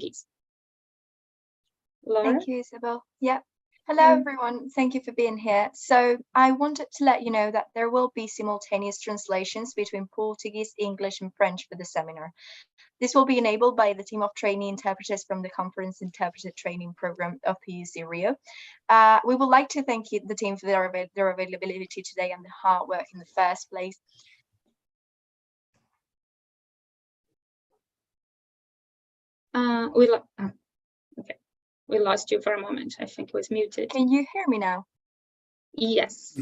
português. Laura? Thank you, Isabel. Yeah. Hello, everyone. Thank you for being here. So I wanted to let you know that there will be simultaneous translations between Portuguese, English, and French for the seminar. This will be enabled by the team of trainee interpreters from the Conference Interpreter Training Program of PUC Rio. We would like to thank the team for their availability today and the hard work in the first place. Okay, we lost you for a moment. I think it was muted. Can you hear me now? Yes.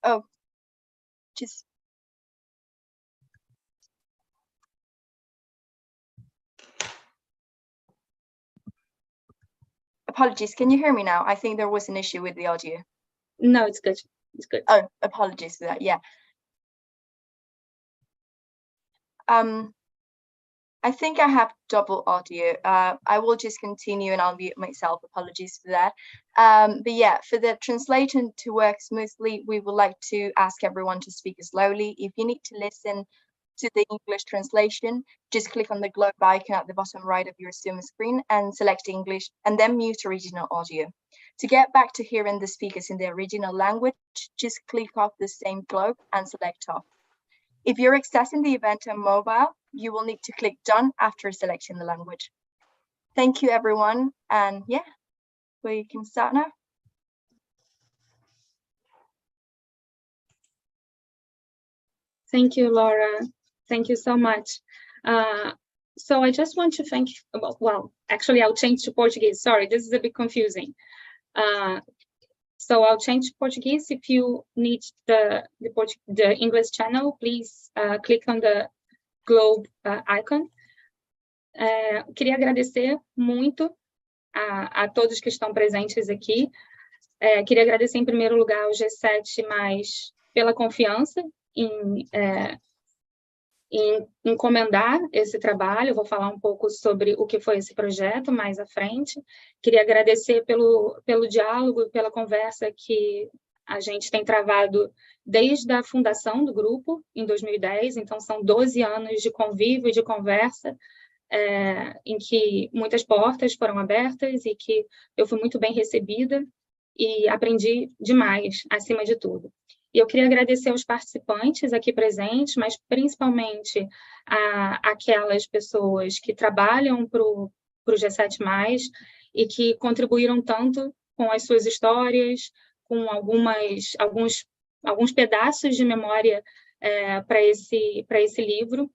Oh, just... Apologies, can you hear me now? I think there was an issue with the audio. No, it's good. It's good. Oh, apologies for that, yeah. I think I have double audio. I will just continue and I'll mute myself. Apologies for that. But yeah, for the translation to work smoothly, we would like to ask everyone to speak slowly. If you need to listen to the English translation, just click on the globe icon at the bottom right of your Zoom screen and select English and then mute original audio. To get back to hearing the speakers in the original language, just click off the same globe and select off. If you're accessing the event on mobile, you will need to click done after selecting the language. Thank you, everyone. And yeah, we can start now. Thank you, Laura. Thank you so much. So I just want to thank, well, actually I'll change to Portuguese. Sorry, this is a bit confusing. So I'll change to Portuguese. If you need the English channel, please click on the globe icon. Queria agradecer muito a todos que estão presentes aqui. Queria agradecer em primeiro lugar ao G7 pela confiança em encomendar esse trabalho. Eu vou falar um pouco sobre o que foi esse projeto mais à frente. Queria agradecer pelo diálogo e pela conversa que a gente tem travado desde a fundação do grupo, em 2010. Então, são 12 anos de convívio e de conversa, em que muitas portas foram abertas e que eu fui muito bem recebida e aprendi demais, acima de tudo. E eu queria agradecer aos participantes aqui presentes, mas principalmente aquelas pessoas que trabalham para o G7+, e que contribuíram tanto com as suas histórias, com alguns pedaços de memória para esse livro,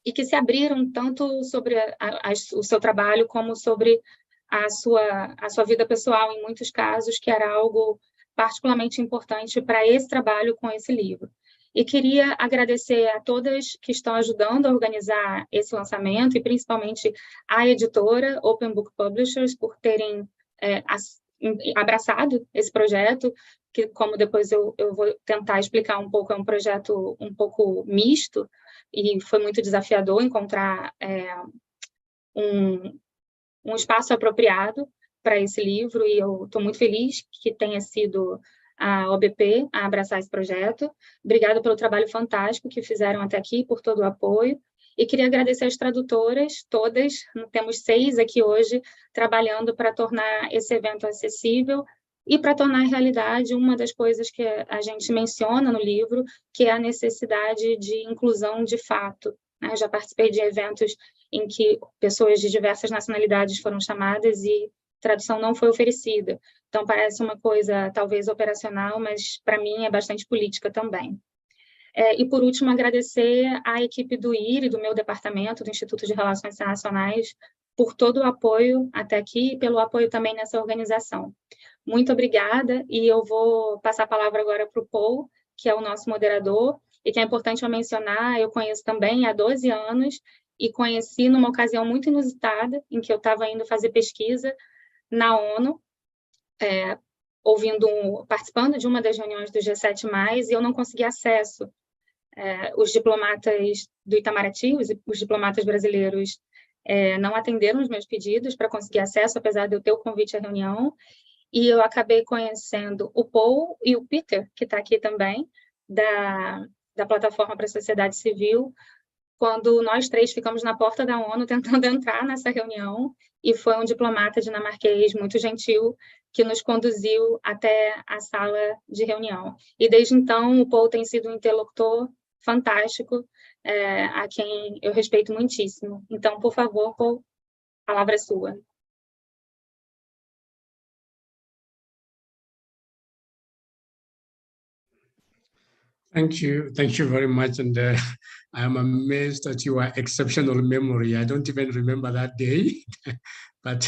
e que se abriram tanto sobre o seu trabalho como sobre a sua vida pessoal, em muitos casos, que era algo particularmente importante para esse trabalho com esse livro. E queria agradecer a todas que estão ajudando a organizar esse lançamento, e principalmente a editora Open Book Publishers, por terem abraçado esse projeto, que, como depois eu vou tentar explicar um pouco, é um projeto um pouco misto, e foi muito desafiador encontrar um espaço apropriado para esse livro, e eu estou muito feliz que tenha sido a OBP a abraçar esse projeto. Obrigada pelo trabalho fantástico que fizeram até aqui, por todo o apoio. E queria agradecer às tradutoras, todas, temos 6 aqui hoje, trabalhando para tornar esse evento acessível e para tornar realidade uma das coisas que a gente menciona no livro, que é a necessidade de inclusão de fato. Eu já participei de eventos em que pessoas de diversas nacionalidades foram chamadas e tradução não foi oferecida. Então, parece uma coisa talvez operacional, mas para mim é bastante política também. E, por último, agradecer à equipe do IR e do meu departamento, do Instituto de Relações Internacionais, por todo o apoio até aqui e pelo apoio também nessa organização. Muito obrigada, e eu vou passar a palavra agora para o Paul, que é o nosso moderador, e que é importante eu mencionar, eu conheço também há 12 anos, e conheci numa ocasião muito inusitada, em que eu estava indo fazer pesquisa na ONU, participando de uma das reuniões do G7+, e eu não consegui acesso. Os diplomatas do Itamaraty, os diplomatas brasileiros, não atenderam os meus pedidos para conseguir acesso, apesar de eu ter o convite à reunião, e eu acabei conhecendo o Paul e o Peter, que está aqui também, da Plataforma para a Sociedade Civil, quando nós três ficamos na porta da ONU tentando entrar nessa reunião, e foi um diplomata dinamarquês muito gentil que nos conduziu até a sala de reunião. E desde então, o Paul tem sido um interlocutor fantástico, a quem eu respeito muitíssimo. Então, por favor, Paul, a palavra é sua. Thank you very much, and I am amazed at your exceptional memory. I don't even remember that day, but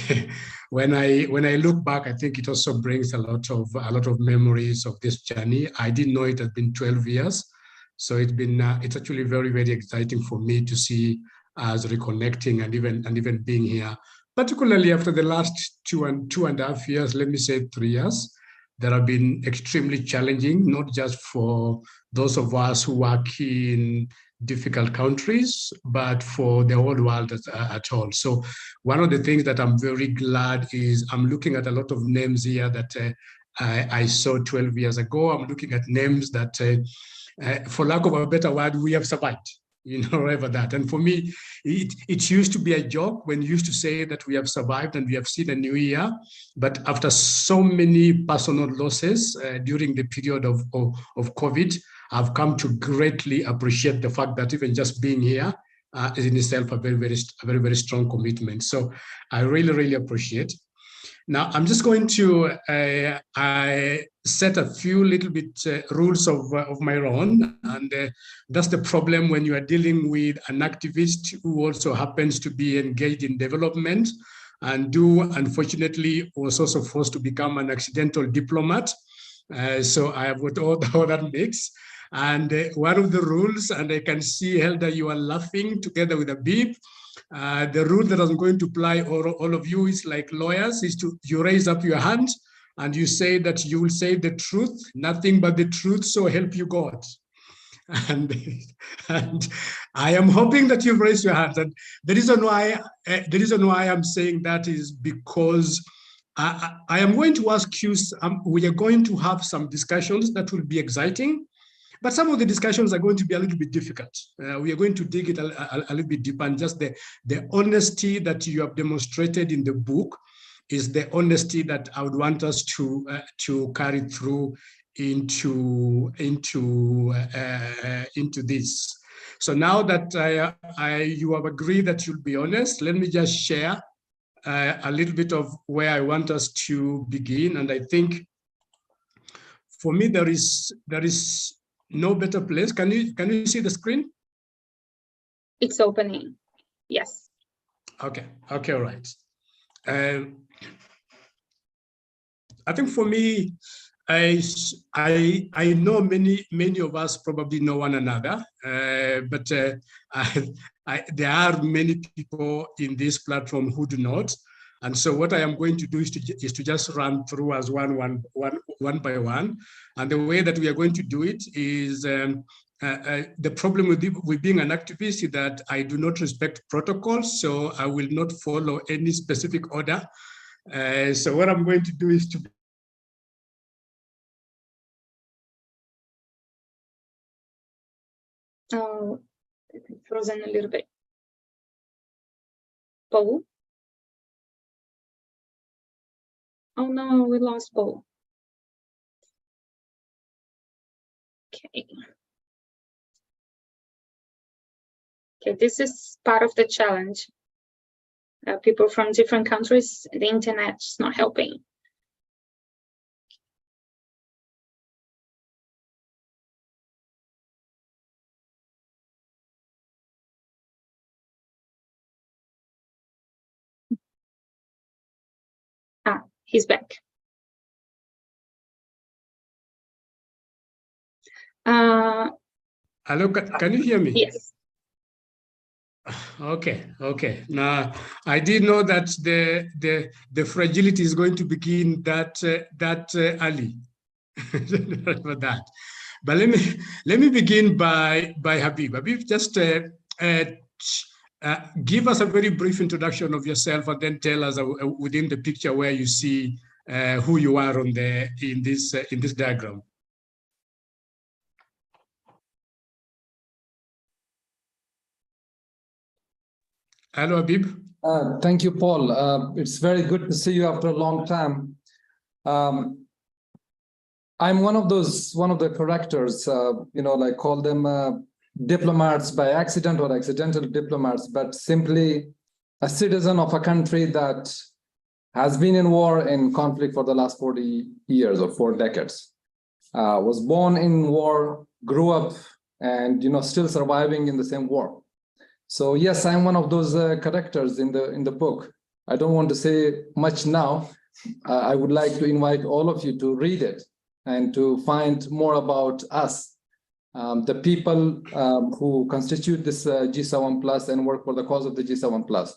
when I look back, I think it also brings a lot of memories of this journey. I didn't know it had been 12 years, so it's actually very, very exciting for me to see us reconnecting and even being here, particularly after the last two and a half years. Let me say 3 years. That have been extremely challenging, not just for those of us who work in difficult countries, but for the whole world at all. So one of the things that I'm very glad is I'm looking at a lot of names here that I saw 12 years ago. I'm looking at names that, for lack of a better word, we have survived. Over that. And for me, it used to be a joke when you used to say that we have survived and we have seen a new year. But after so many personal losses during the period of COVID, I've come to greatly appreciate the fact that even just being here is in itself a very strong commitment. So I really, really appreciate. Now, I'm just going to set a few little bit rules of my own, and that's the problem when you are dealing with an activist who also happens to be engaged in development and unfortunately, was also forced to become an accidental diplomat. So I have got all that mix. And one of the rules, and I can see, Helda, you are laughing together with a beep. The rule that I'm going to apply all of you is like lawyers, is you raise up your hand and you say that you will say the truth, nothing but the truth, so help you God. And I am hoping that you've raised your hand. And the reason why I'm saying that is because I am going to ask you, we are going to have some discussions that will be exciting. But some of the discussions are going to be a little bit difficult. We are going to dig it a little bit deeper, and just the honesty that you have demonstrated in the book is the honesty that I would want us to carry through into this. So now that you have agreed that you'll be honest, let me just share a little bit of where I want us to begin. And I think for me there is no better place. Can you see the screen? It's opening. Yes. Okay. All right. I think for me, I know many of us probably know one another, but there are many people in this platform who do not. And so what I am going to do is to just run through as one by one. And the way that we are going to do it is the problem with being an activist is that I do not respect protocols, so I will not follow any specific order. So what I'm going to do is to frozen a little bit. Paul? Oh no, we lost Paul. Okay. Okay, this is part of the challenge. People from different countries, the internet's not helping. He's back. Hello, can you hear me? Yes. Okay. Now, I did know that the fragility is going to begin that early. For that. But let me begin by Habib. Habib, just give us a very brief introduction of yourself, and then tell us within the picture where you see who you are in this diagram. Hello, Habib. Thank you, Paul. It's very good to see you after a long time. I'm one of the characters, like call them diplomats by accident or accidental diplomats, but simply a citizen of a country that has been in war and conflict for the last 40 years or 4 decades. Was born in war, grew up, and still surviving in the same war. So yes, I'm one of those characters in the book. I don't want to say much now. I would like to invite all of you to read it and to find more about us, the people who constitute this G7 Plus and work for the cause of the G7 Plus.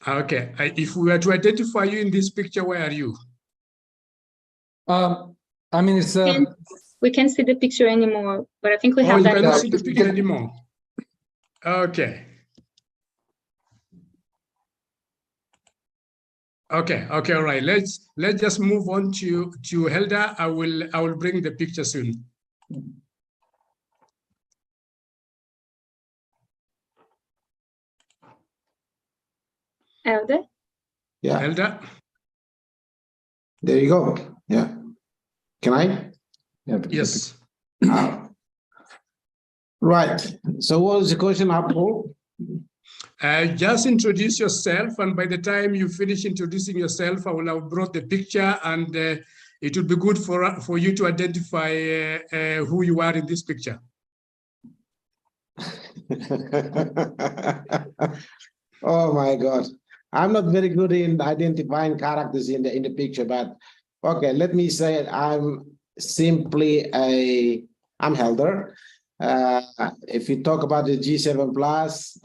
Okay, if we were to identify you in this picture, where are you? I mean, it's we can't see the picture anymore, but I think we have you that. cannot see the picture anymore. Okay. Okay, all right. Let's just move on to Helda. I will bring the picture soon. Helda? Yeah. Helda? There you go. Yeah. Can I? yeah, Yes. Right. So what was the question, Paul? Just introduce yourself, and by the time you finish introducing yourself, I will have brought the picture, and it would be good for you to identify who you are in this picture. Oh my God. I'm not very good in identifying characters in the picture, but okay, let me say I'm simply I'm Helder. If you talk about the G7 Plus,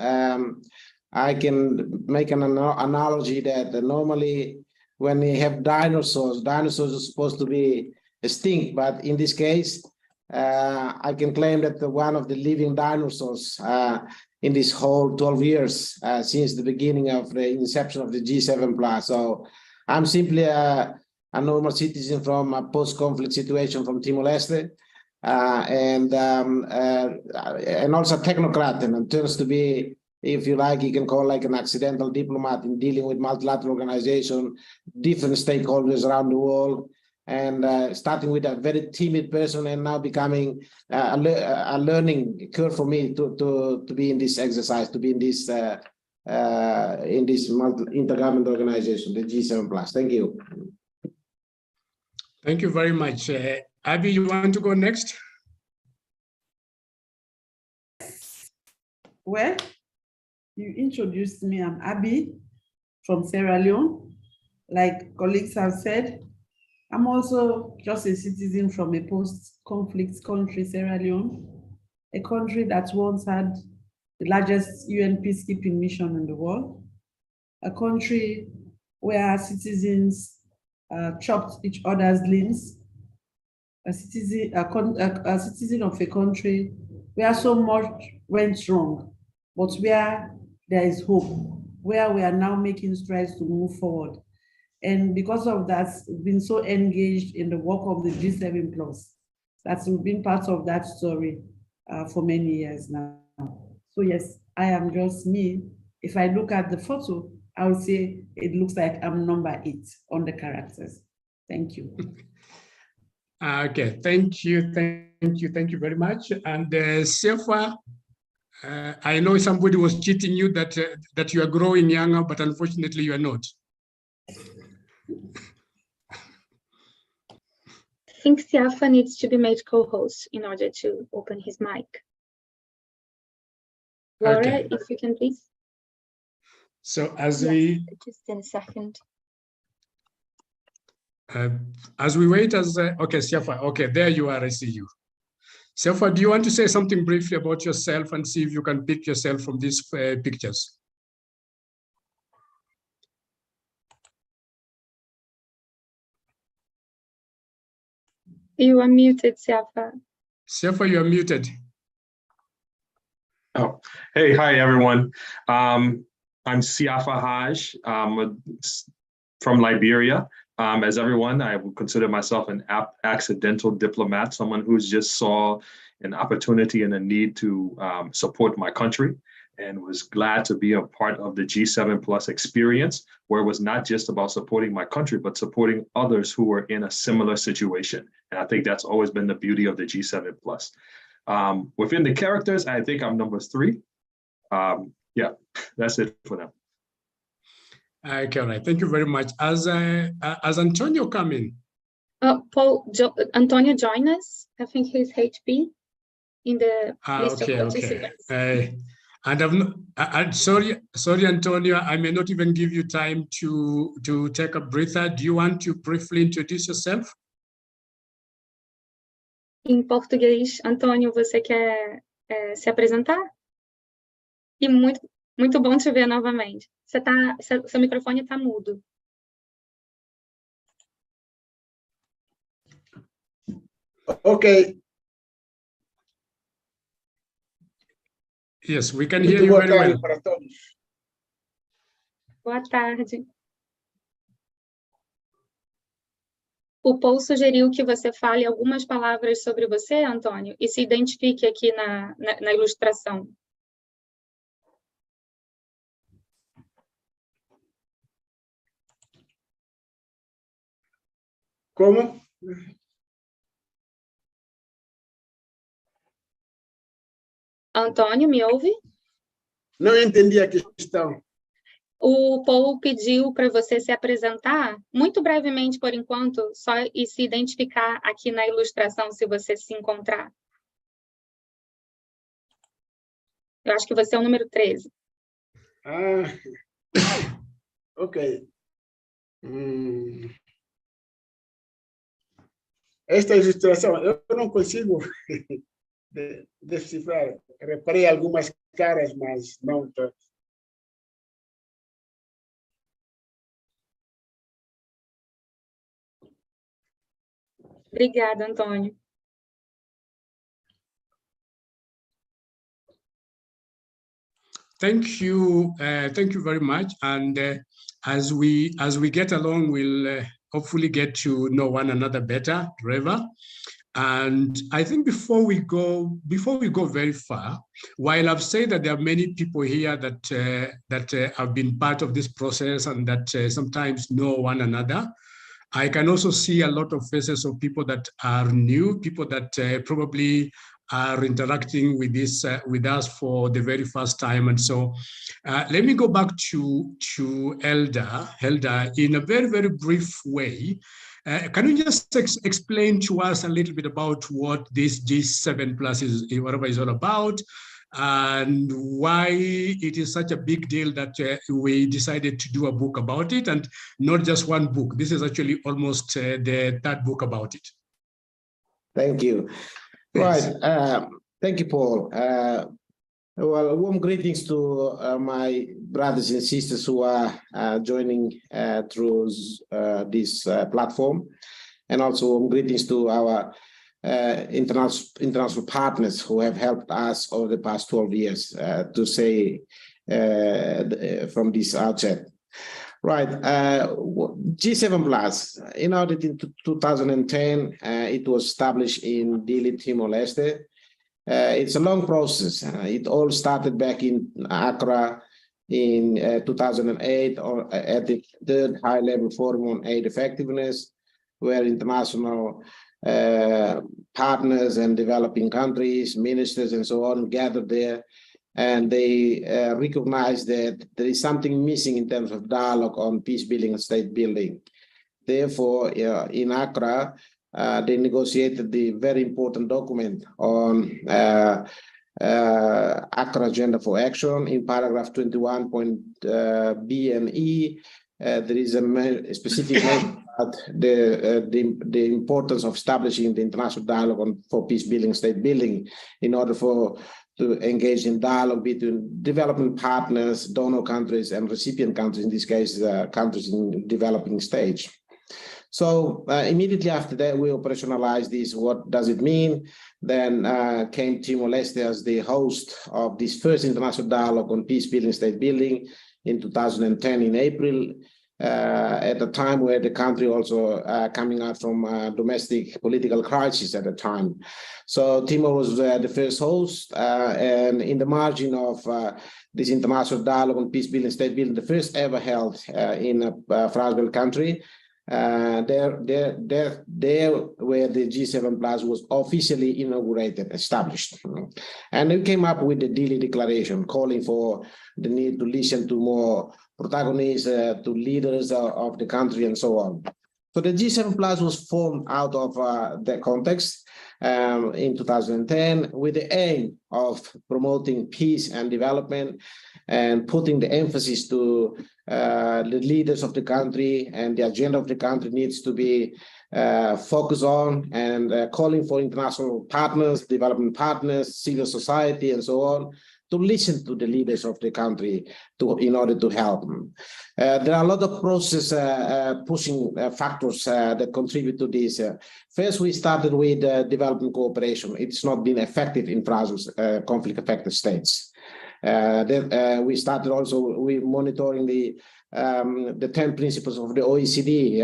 I can make an analogy that normally when we have dinosaurs are supposed to be extinct, but in this case, I can claim that one of the living dinosaurs in this whole 12 years since the beginning of the inception of the G7 Plus. So I'm simply a normal citizen from a post-conflict situation from Timor-Leste. And also a technocrat, and turns to be, if you like, you can call like an accidental diplomat in dealing with multilateral organization, different stakeholders around the world, and starting with a very timid person and now becoming a learning curve for me to be in this exercise, to be in this intergovernmental organization, the G7 Plus. Thank you. Thank you very much. Abby, you want to go next? Well, you introduced me. I'm Abby from Sierra Leone. Like colleagues have said, I'm also just a citizen from a post-conflict country, Sierra Leone, a country that once had the largest UN peacekeeping mission in the world, a country where citizens chopped each other's limbs, a citizen of a country where so much went wrong, but where there is hope, where we are now making strides to move forward. And because of that, we've been so engaged in the work of the G7 Plus, that's been part of that story for many years now. So yes, I am just me. If I look at the photo, I would say it looks like I'm number 8 on the characters. Thank you. Okay, thank you very much. And Sefa, I know somebody was cheating you that you are growing younger, but unfortunately you are not. I think Siafa needs to be made co-host in order to open his mic. Laura, Okay. if you can please. So as Just in a second. we wait, okay, Siafa, okay, there you are, I see you. Siafa, do you want to say something briefly about yourself and see if you can pick yourself from these pictures? You are muted, Siafa. Siafa, you are muted. Oh, hey, hi, everyone. I'm Siafa Haj from Liberia. As everyone, I would consider myself an accidental diplomat, someone who's just saw an opportunity and a need to support my country. and was glad to be a part of the G7 Plus experience, where it was not just about supporting my country, but supporting others who were in a similar situation. And I think that's always been the beauty of the G7 Plus. Within the characters, I think I'm number 3. Yeah, that's it for now. Okay, all right. Thank you very much. As Antonio come in? Antonio join us. I think he's HP in the list of participants. And I'm sorry, Antonio, I may not even give you time to take a breather. Do you want to briefly introduce yourself? Em português, Antônio, você quer se apresentar? E muito bom te ver novamente. Seu microfone está mudo. Okay. Yes, we can hear you very well. Para todos. Boa tarde. O Paul sugeriu que você fale algumas palavras sobre você, Antônio, e se identifique aqui na ilustração. Como? Antônio, me ouve? Não entendi a questão. O Paul pediu para você se apresentar, muito brevemente por enquanto, só e se identificar aqui na ilustração, se você se encontrar. Eu acho que você é o número 13. Ok. Esta ilustração, eu não consigo decifrar. Reparei algumas caras, mas não todas. Obrigada, Antônio. Thank you very much. And as we get along, we'll hopefully get to know one another better, Trevor. And I think before we go very far, while I've said that there are many people here that have been part of this process and that sometimes know one another, I can also see a lot of faces of people that are new, people that probably are interacting with this with us for the very first time. And so let me go back to Elda in a very, very brief way. Can you just explain to us a little bit about what this G7 Plus is, whatever is all about, and why it is such a big deal that we decided to do a book about it, and not just one book. This is actually almost the 3rd book about it. Thank you. Yes. Right. Thank you, Paul. Well, warm greetings to my brothers and sisters who are joining through this platform, and also warm greetings to our international partners who have helped us over the past 12 years to say from this outset. Right, G7 Plus, that in 2010, it was established in Dili, Timor-Leste. It's a long process. It all started back in Accra in 2008 at the 3rd high-level forum on aid effectiveness, where international partners and developing countries, ministers and so on gathered there, and they recognized that there is something missing in terms of dialogue on peace building and state building. Therefore, in Accra, they negotiated the very important document on Accra Agenda for Action. In paragraph 21.B and E, there is a specific mention about the importance of establishing the international dialogue for peace building and state building in order to engage in dialogue between development partners, donor countries, and recipient countries, in this case, countries in developing stage. So immediately after that, we operationalized this. What does it mean? Then came Timor-Leste as the host of this first international dialogue on peace building, state building in 2010 in April. at the time where the country also coming out from domestic political crisis at the time. So Timor was the first host, and in the margin of this international dialogue on peace building, state building, the first ever held in a First World country. There where the G7 Plus was officially inaugurated, established. And we came up with the Dili Declaration calling for the need to listen to more protagonists, to leaders of the country and so on. So the G7 Plus was formed out of that context in 2010 with the aim of promoting peace and development and putting the emphasis to the leaders of the country, and the agenda of the country needs to be focused on, and calling for international partners, development partners, civil society, and so on, to listen to the leaders of the country in order to help them. There are a lot of process pushing factors that contribute to this. First, we started with development cooperation. It's not been effective in Brazil's conflict-affected states. Then we started also with monitoring the 10 principles of the OECD,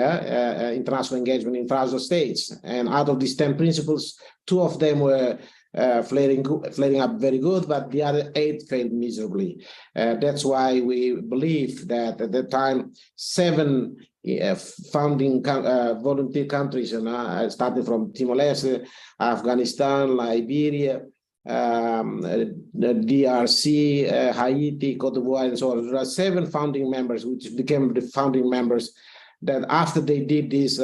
international engagement in fragile states. And out of these 10 principles, 2 of them were flaring up very good, but the other 8 failed miserably. That's why we believe that at that time, 7 founding volunteer countries, starting from Timor-Leste, Afghanistan, Liberia, the DRC, Haiti, Cote d'Ivoire, and so on. There are 7 founding members, which became the founding members, that after they did this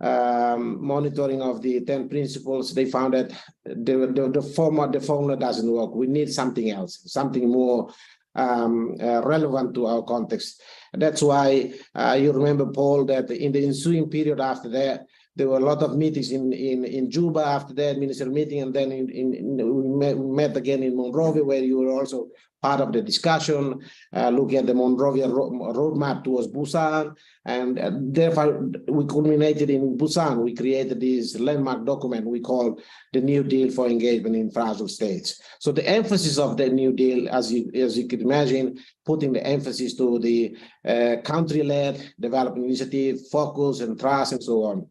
monitoring of the 10 principles, they found that the formula doesn't work. We need something else, something more relevant to our context. That's why you remember, Paul, that in the ensuing period after that, there were a lot of meetings in Juba after that ministerial meeting, and then we met again in Monrovia, where you were also part of the discussion, looking at the Monrovia roadmap towards Busan, and therefore we culminated in Busan. We created this landmark document we call the New Deal for Engagement in Fragile States. So the emphasis of the New Deal, as you could imagine, putting the emphasis to the country-led development initiative, focus and trust and so on.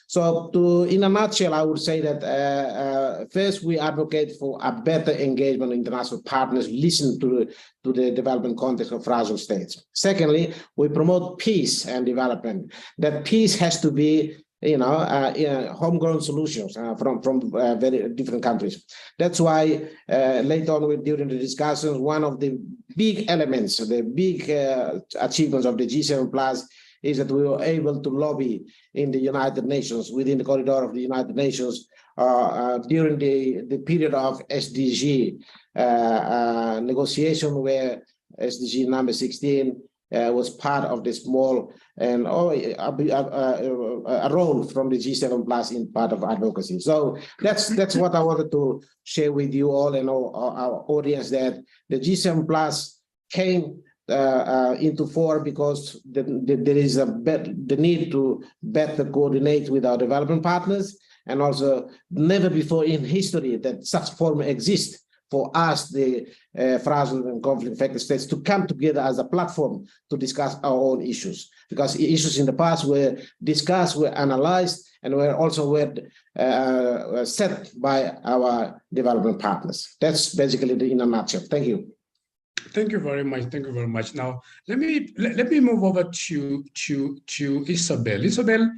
So in a nutshell, I would say that first, we advocate for a better engagement with international partners, listen to the development context of fragile states. Secondly, we promote peace and development. That peace has to be homegrown solutions from very different countries. That's why later on during the discussions, one of the big elements, the big achievements of the G7 Plus is that we were able to lobby in the United Nations, within the corridor of the United Nations, during the period of SDG negotiation, where SDG number 16 was part of the small and a role from the G7 Plus in part of advocacy. So that's what I wanted to share with you all and our audience, that the G7 Plus came into force because there is the need to better coordinate with our development partners, and also never before in history that such forum exists for us, the fragile and conflict-affected states, to come together as a platform to discuss our own issues. Because issues in the past were discussed, were analyzed, and were set by our development partners. That's basically in a nutshell. Thank you. Thank you very much. Thank you very much. Now, let me move over to Isabel. Isabel,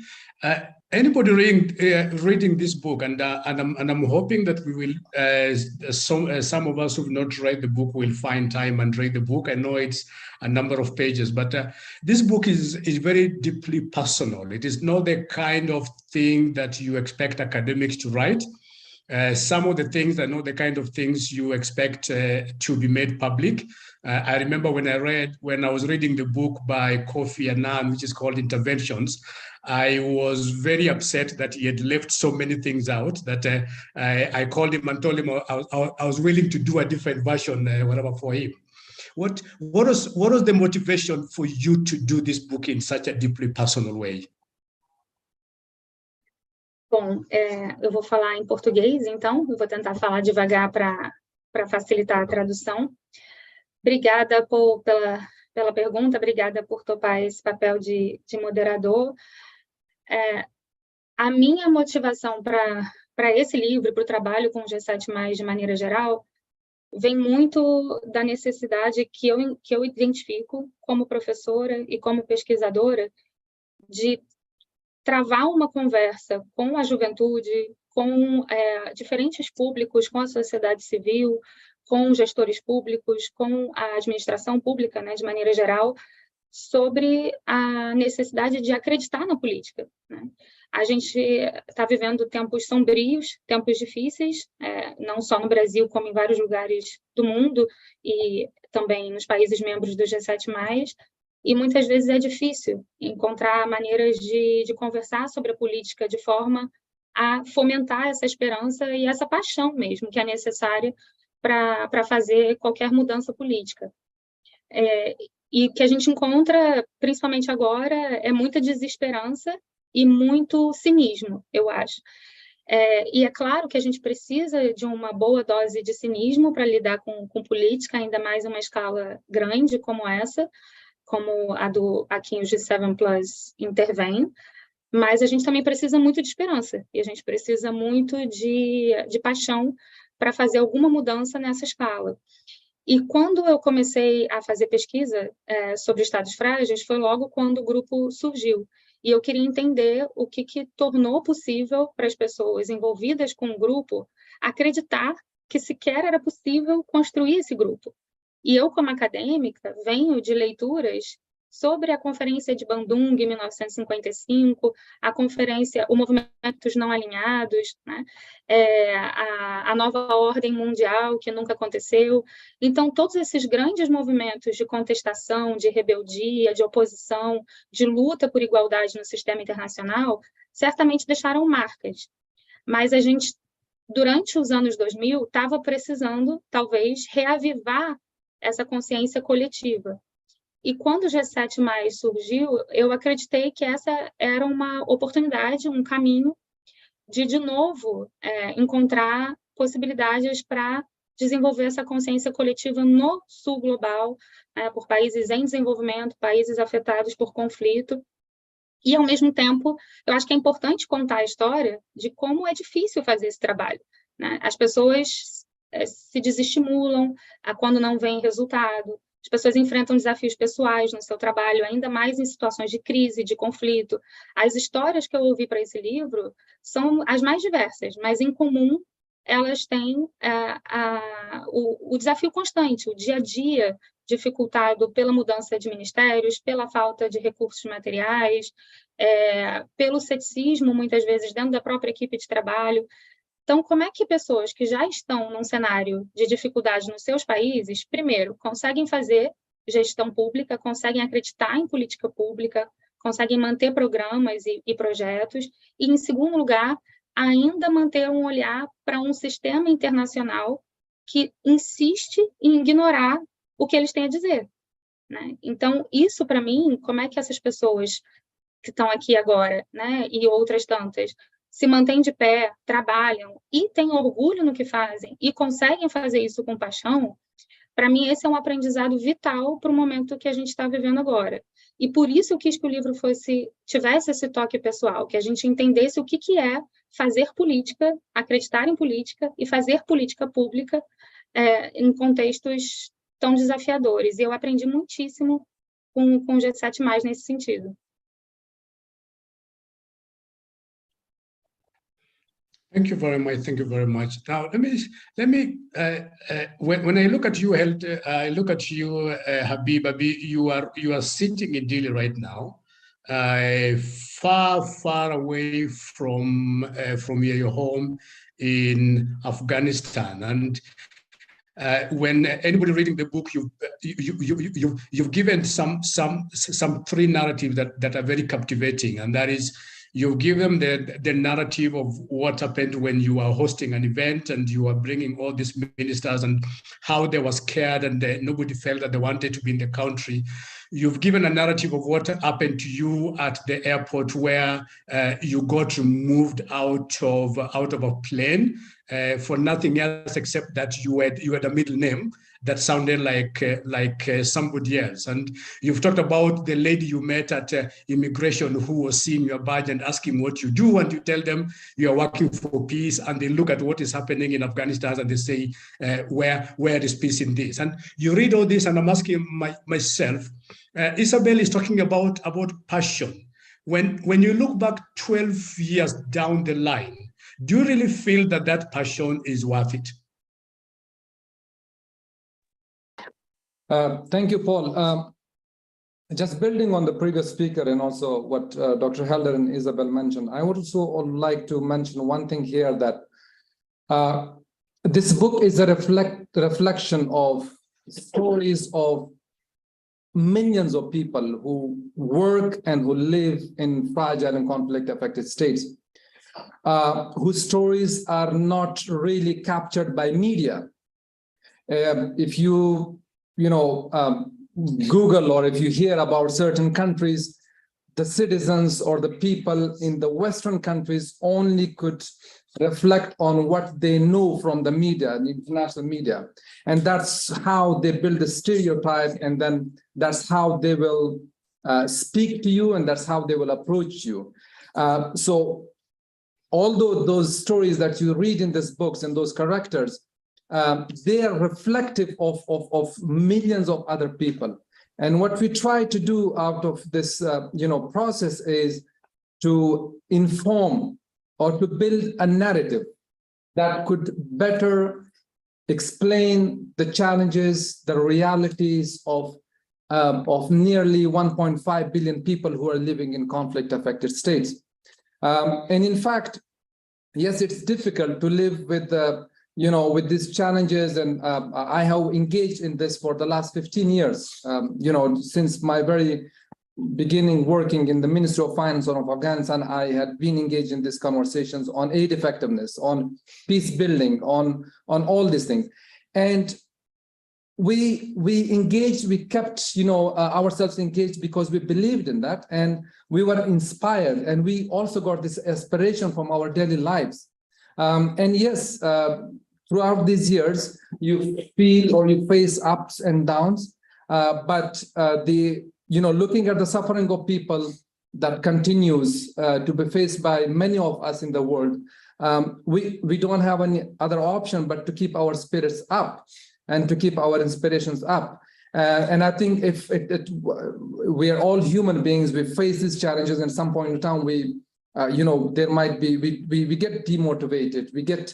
anybody reading this book, and I'm hoping that we will, some of us who've not read the book will find time and read the book. I know it's a number of pages, but this book is very deeply personal. It is not the kind of thing that you expect academics to write. Some of the things are not the kind of things you expect to be made public. I remember when I was reading the book by Kofi Annan, which is called Interventions, I was very upset that he had left so many things out that I called him and told him I was willing to do a different version, whatever, for him. What was the motivation for you to do this book in such a deeply personal way? Bom, eu vou falar em português, então, eu vou tentar falar devagar para facilitar a tradução. Obrigada, Paul, pela pergunta, obrigada por topar esse papel de moderador. A minha motivação para esse livro, para o trabalho com o G7+, de maneira geral, vem muito da necessidade que eu identifico como professora e como pesquisadora de travar uma conversa com a juventude, com diferentes públicos, com a sociedade civil, com gestores públicos, com a administração pública, né, de maneira geral, sobre a necessidade de acreditar na política, né? A gente está vivendo tempos sombrios, tempos difíceis, não só no Brasil, como em vários lugares do mundo e também nos países membros do G7+, e muitas vezes é difícil encontrar maneiras de conversar sobre a política de forma a fomentar essa esperança e essa paixão mesmo que é necessária para fazer qualquer mudança política. E que a gente encontra, principalmente agora, é muita desesperança e muito cinismo, eu acho. E é claro que a gente precisa de uma boa dose de cinismo para lidar com política, ainda mais em uma escala grande como essa, como a aqui o G7+ intervém, mas a gente também precisa muito de esperança, e a gente precisa muito de paixão para fazer alguma mudança nessa escala. E quando eu comecei a fazer pesquisa sobre estados frágeis, foi logo quando o grupo surgiu. E eu queria entender o que tornou possível para as pessoas envolvidas com o grupo acreditar que sequer era possível construir esse grupo. E eu, como acadêmica, venho de leituras sobre a Conferência de Bandung, em 1955, a conferência, o Movimentos Não Alinhados, né? A Nova Ordem Mundial, que nunca aconteceu. Então, todos esses grandes movimentos de contestação, de rebeldia, de oposição, de luta por igualdade no sistema internacional, certamente deixaram marcas. Mas a gente, durante os anos 2000, estava precisando, talvez, reavivar essa consciência coletiva. E quando o G7+ surgiu, eu acreditei que essa era uma oportunidade, um caminho de novo, encontrar possibilidades para desenvolver essa consciência coletiva no sul global, por países em desenvolvimento, países afetados por conflito. E, ao mesmo tempo, eu acho que é importante contar a história de como é difícil fazer esse trabalho, né? As pessoas se desestimulam quando não vem resultado. As pessoas enfrentam desafios pessoais no seu trabalho, ainda mais em situações de crise, de conflito. As histórias que eu ouvi para esse livro são as mais diversas, mas, em comum, elas têm o desafio constante, o dia a dia dificultado pela mudança de ministérios, pela falta de recursos materiais, pelo ceticismo, muitas vezes, dentro da própria equipe de trabalho. Então, como é que pessoas que já estão num cenário de dificuldade nos seus países, primeiro, conseguem fazer gestão pública, conseguem acreditar em política pública, conseguem manter programas e projetos, e, em segundo lugar, ainda manter um olhar para um sistema internacional que insiste em ignorar o que eles têm a dizer, né? Então, isso, para mim, como é que essas pessoas que estão aqui agora, né, e outras tantas, se mantêm de pé, trabalham e têm orgulho no que fazem e conseguem fazer isso com paixão, para mim esse é um aprendizado vital para o momento que a gente está vivendo agora. E por isso eu quis que o livro tivesse esse toque pessoal, que a gente entendesse o que é fazer política, acreditar em política e fazer política pública em contextos tão desafiadores. E eu aprendi muitíssimo com o G7+ nesse sentido. Thank you very much. Thank you very much. Now, let me. When I look at you, I look at you, Habib. You are sitting in Delhi right now, far away from your home in Afghanistan. And when anybody reading the book, you've given some three narratives that are very captivating, and that is, you give them the narrative of what happened when you are hosting an event and you are bringing all these ministers and how they were scared and nobody felt that they wanted to be in the country. You've given a narrative of what happened to you at the airport where you got removed out of a plane for nothing else except that you had a middle name that sounded like somebody else. And you've talked about the lady you met at immigration who was seeing your badge and asking what you do, and you tell them you are working for peace, and they look at what is happening in Afghanistan and they say, where is peace in this? And you read all this, and I'm asking myself, Isabel is talking about passion. When you look back 12 years down the line, do you really feel that passion is worth it? Thank you, Paul. Just building on the previous speaker and also what Dr. Helder and Isabel mentioned, I would also like to mention one thing here, that this book is a reflection of stories of millions of people who work and who live in fragile and conflict-affected states, whose stories are not really captured by media. If you Google, or if you hear about certain countries, the citizens or the people in the Western countries only could reflect on what they know from the media, the international media. And that's how they build a stereotype, and then that's how they will speak to you, and that's how they will approach you. So although those stories that you read in these books and those characters, they are reflective of millions of other people. And what we try to do out of this process is to inform or to build a narrative that could better explain the challenges, the realities of nearly 1.5 billion people who are living in conflict-affected states. And in fact, yes, it's difficult to live with with these challenges, and I have engaged in this for the last 15 years, since my very beginning working in the Ministry of Finance of Afghanistan. I had been engaged in these conversations on aid effectiveness, on peace building, on all these things. And we engaged, we kept ourselves engaged because we believed in that, and we were inspired, and we also got this aspiration from our daily lives. And yes, throughout these years, you feel or you face ups and downs, but looking at the suffering of people that continues to be faced by many of us in the world, we don't have any other option but to keep our spirits up and to keep our inspirations up. And I think if we are all human beings, we face these challenges, and at some point in time, there might be, we get demotivated, we get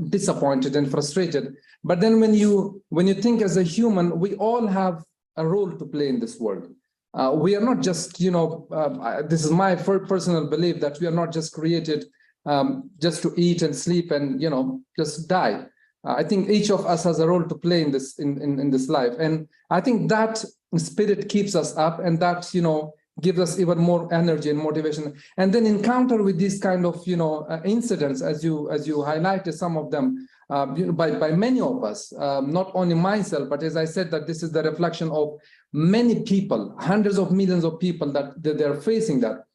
disappointed and frustrated. But then when you think as a human, we all have a role to play in this world. We are not just, this is my personal belief, that we are not just created just to eat and sleep and, just die. I think each of us has a role to play in this in this life. And I think that spirit keeps us up, and that, gives us even more energy and motivation. And then encounter with these kind of, incidents, as you highlighted some of them, by many of us, not only myself, but as I said, that this is the reflection of many people, hundreds of millions of people that they're facing that.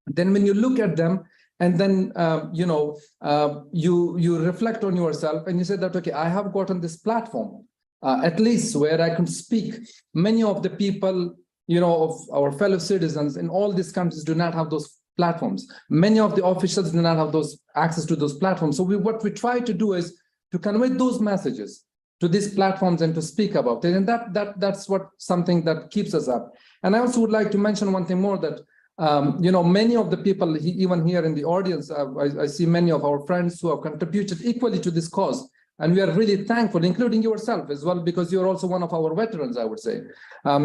Then when you look at them, and then, you reflect on yourself, and you say that, okay, I have gotten this platform, at least where I can speak. Many of the people, of our fellow citizens in all these countries do not have those platforms. Many of the officials do not have those access to those platforms. So what we try to do is to convey those messages to these platforms and to speak about it. And that's something that keeps us up. And I also would like to mention one thing more, that many of the people, even here in the audience, I see many of our friends who have contributed equally to this cause. And we are really thankful, including yourself as well, because you're also one of our veterans, I would say. By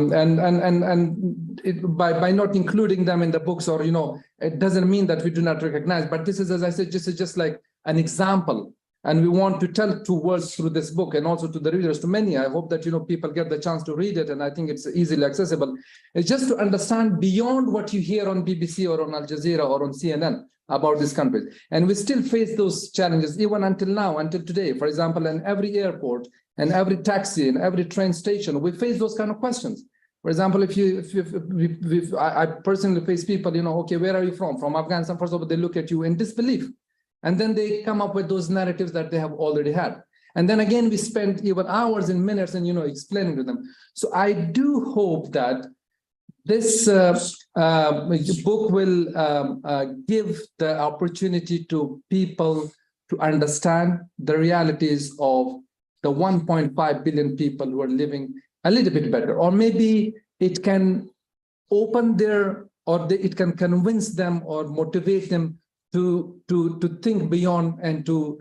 not including them in the books, or, it doesn't mean that we do not recognize, but this is, as I said, just like an example. And we want to tell two words through this book, and also to the readers, to many. I hope that, people get the chance to read it, and I think it's easily accessible. It's just to understand beyond what you hear on BBC or on Al Jazeera or on CNN about these countries. And we still face those challenges even until now, until today. For example, in every airport and every taxi and every train station, we face those kind of questions. For example, I personally face people, okay, where are you from? From Afghanistan. First of all, they look at you in disbelief. And then they come up with those narratives that they have already had. And then again, we spend even hours and minutes and, explaining to them. So I do hope that this book will give the opportunity to people to understand the realities of the 1.5 billion people who are living a little bit better, or maybe it can open their, or it can convince them or motivate them to think beyond and to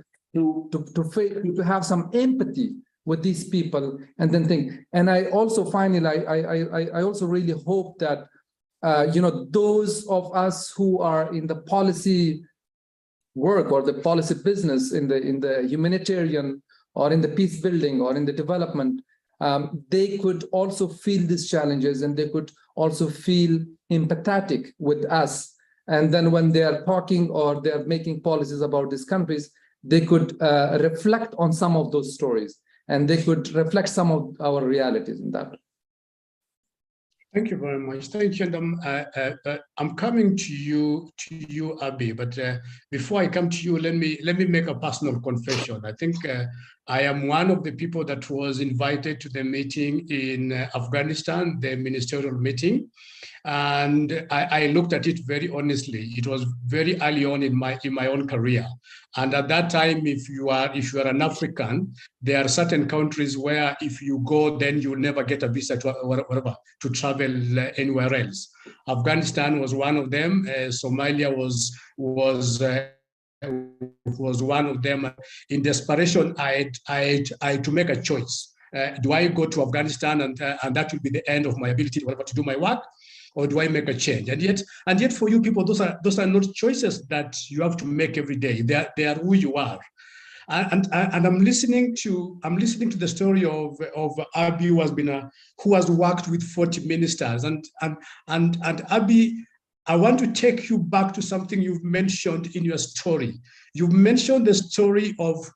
have some empathy with these people, and then think. And I also finally, I also really hope that those of us who are in the policy work or the policy business, in the humanitarian or in the peace building or in the development, they could also feel these challenges, and they could also feel empathetic with us. And then when they are talking or they are making policies about these countries, they could reflect on some of those stories, and they could reflect some of our realities in that. Thank you very much. Thank you. And I'm coming to you, Abi. But before I come to you, let me make a personal confession. I think I am one of the people that was invited to the meeting in Afghanistan, the ministerial meeting, and I looked at it very honestly. It was very early on in my own career, and at that time, if you are an African, there are certain countries where if you go, then you'll never get a visa to travel anywhere else. Afghanistan was one of them. Somalia was one of them. In desperation, I had to make a choice. Do I go to Afghanistan and that will be the end of my ability to do my work, or do I make a change? And yet, for you people, those are not choices that you have to make every day. They are who you are. And I'm listening to the story of Abi, who has worked with 40 ministers, and Abi, I want to take you back to something you've mentioned in your story. You've mentioned the story of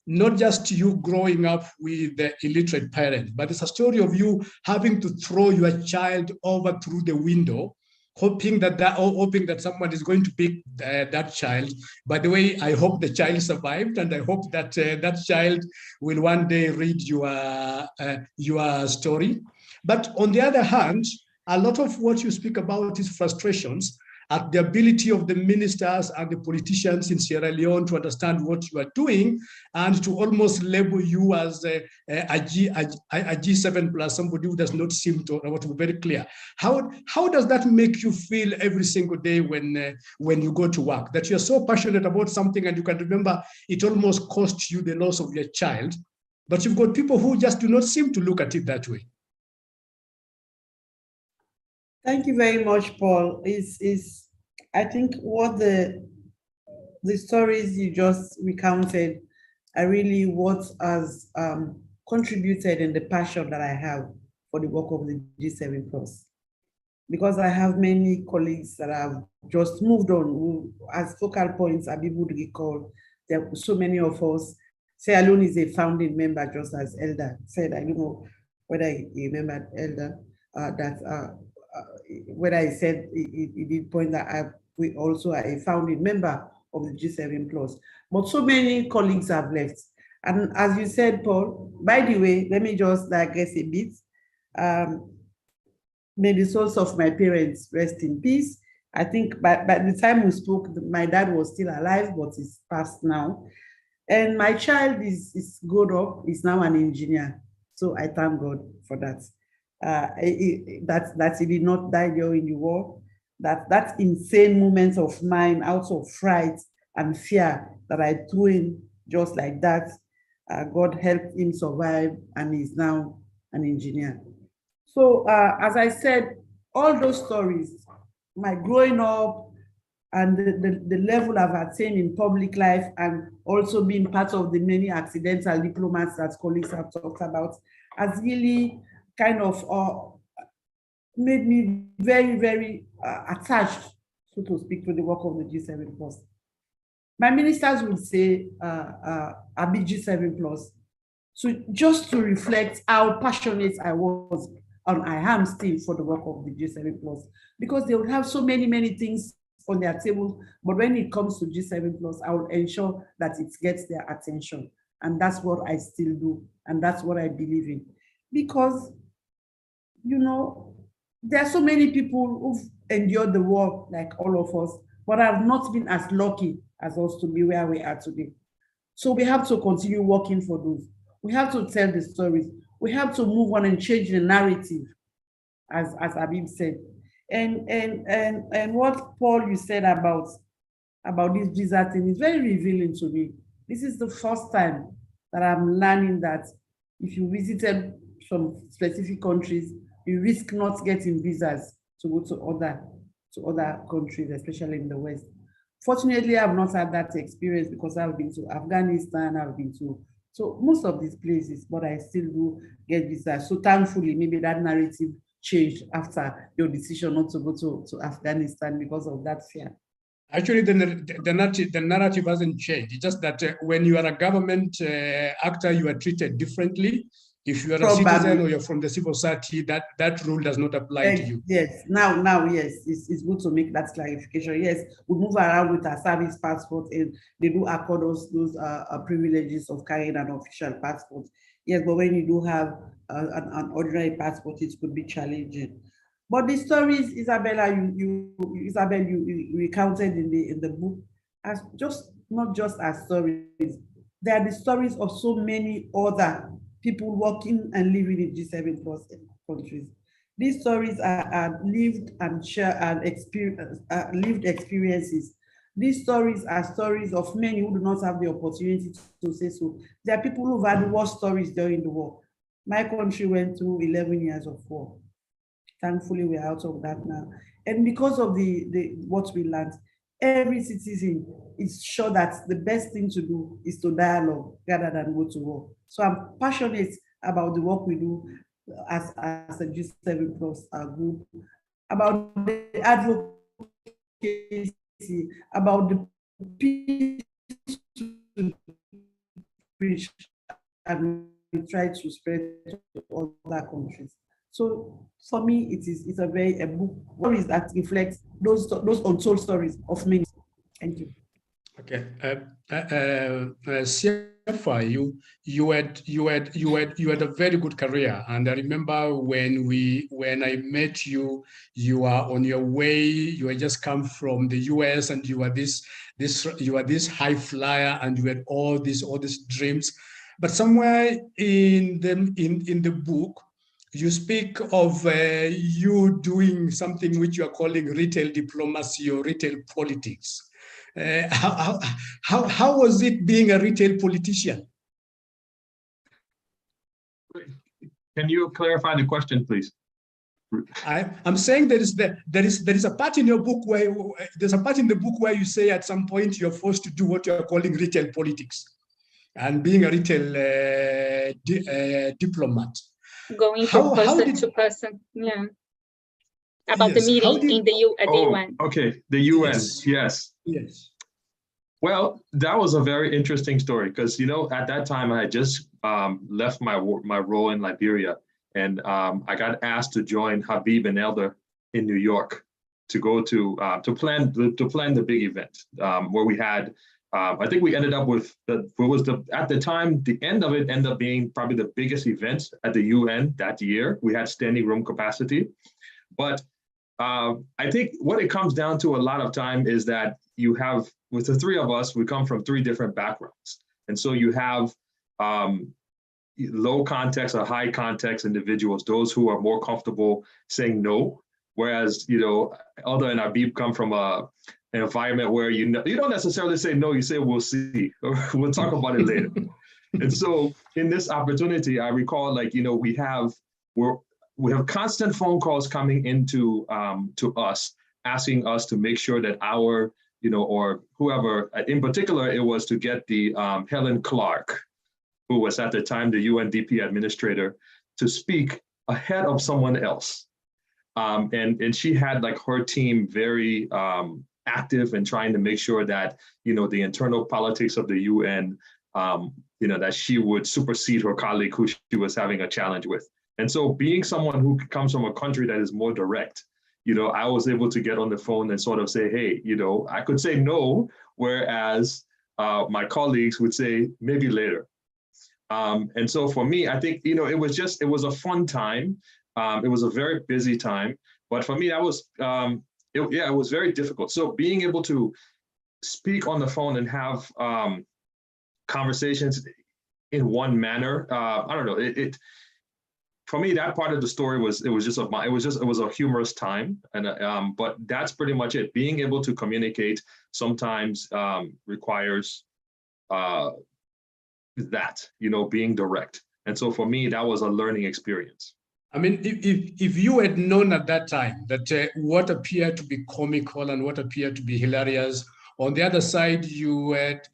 not just you growing up with the illiterate parents, but it's a story of you having to throw your child over through the window, hoping that someone is going to pick that child. By the way, I hope the child survived, and I hope that that child will one day read your story. But on the other hand, a lot of what you speak about is frustrations at the ability of the ministers and the politicians in Sierra Leone to understand what you are doing, and to almost label you as a G7 plus, somebody who does not seem to be very clear. How does that make you feel every single day when you go to work, that you're so passionate about something and you can remember it almost cost you the loss of your child, but you've got people who just do not seem to look at it that way? Thank you very much, Paul. I think what the stories you just recounted are really what has contributed in the passion that I have for the work of the G7 Plus. Because I have many colleagues that have just moved on, who, as focal points, Abi would recall, there are so many of us. Sierra Leone is a founding member, just as Elder said. I don't know whether he remembered Elder, whether I said he did point that we also are a founding member of the G7 Plus. But so many colleagues have left. And as you said, Paul, by the way, let me just digress a bit. May the souls of my parents rest in peace. I think by the time we spoke, my dad was still alive, but he's passed now. And my child is grown up, is now an engineer. So I thank God for that. That he did not die during the war, that insane moments of mine out of fright and fear that I threw in just like that, God helped him survive, and he's now an engineer. So as I said, all those stories, my growing up and the level I've attained in public life, and also being part of the many accidental diplomats that colleagues have talked about, has really kind of made me very, very attached, so to speak, to the work of the G7 Plus. My ministers would say Abi G7 Plus, so just to reflect how passionate I was, and I am still, for the work of the G7 Plus, because they would have so many, many things on their table. But when it comes to G7 Plus, I will ensure that it gets their attention. And that's what I still do. And that's what I believe in. Because, you know, there are so many people who've endured the war, like all of us, but have not been as lucky as us to be where we are today. So we have to continue working for those. We have to tell the stories. We have to move on and change the narrative, as Habib said. And what Paul you said about this visa thing is very revealing to me. This is the first time that I'm learning that if you visited some specific countries, you risk not getting visas to go to other countries, especially in the West. Fortunately, I've not had that experience because I've been to Afghanistan, I've been to most of these places, but I still do get visas. So thankfully, maybe that narrative changed after your decision not to go to Afghanistan because of that fear. Actually, the narrative hasn't changed. It's just that when you are a government actor, you are treated differently. If you are a citizen or you're from the civil society, that rule does not apply to you. Yes, now, yes, it's good to make that clarification. Yes, we move around with our service passport and they do accord us those privileges of carrying an official passport. Yes, but when you do have an ordinary passport, it could be challenging. But the stories, Isabella, you recounted in the book as not just as stories. They are the stories of so many other people working and living in G7 plus countries. These stories are lived and shared and lived experiences. These stories are stories of many who do not have the opportunity to say so. There are people who've had worse stories during the war. My country went through 11 years of war. Thankfully, we're out of that now. And because of what we learned, every citizen is sure that the best thing to do is to dialogue rather than go to war. So I'm passionate about the work we do as a G7 Plus group, about the advocacy, about the peace which and we try to spread to other countries. So for me, it's a book stories that reflects those untold stories of many. Thank you. Okay, Siafa, you had a very good career, and I remember when I met you, you are on your way. You had just come from the US, and you are this high flyer, and you had all these dreams. But somewhere in the book, you speak of you doing something which you are calling retail diplomacy or retail politics. How was it being a retail politician? Can you clarify the question, please? I'm saying there is a part in your book where there's a part in the book where you say at some point you're forced to do what you're calling retail politics, and being a retail diplomat. Going from person to person, yeah. About the meeting at the UN. Okay, the UN, yes. Well, that was a very interesting story because, at that time I had just left my role in Liberia, and I got asked to join Habib and Elder in New York to go to plan the big event where we had. I think we ended up with at the time, the end of it ended up being probably the biggest event at the UN that year. We had standing room capacity. But I think what it comes down to a lot of time is that you have, with the three of us, we come from three different backgrounds. And so you have low context or high context individuals, those who are more comfortable saying no. Whereas, Elder and Habib come from an environment where you don't necessarily say no, you say we'll see, or we'll talk about it later. And so in this opportunity, I recall we have constant phone calls coming into to us, asking us to make sure that our, or whoever, in particular, it was to get the Helen Clark, who was at the time the UNDP administrator, to speak ahead of someone else. And she had her team very active in trying to make sure that, the internal politics of the UN, that she would supersede her colleague who she was having a challenge with. And so being someone who comes from a country that is more direct, I was able to get on the phone and sort of say, hey, I could say no, whereas my colleagues would say maybe later. And so for me, I think, it was a fun time. It was a very busy time, but for me, that was, it was very difficult. So being able to speak on the phone and have conversations in one manner, I don't know, for me, that part of the story was it was a humorous time, and but that's pretty much it. Being able to communicate sometimes requires that, being direct, and so for me, that was a learning experience. I mean, if you had known at that time that what appeared to be comical and what appeared to be hilarious, on the other side, you had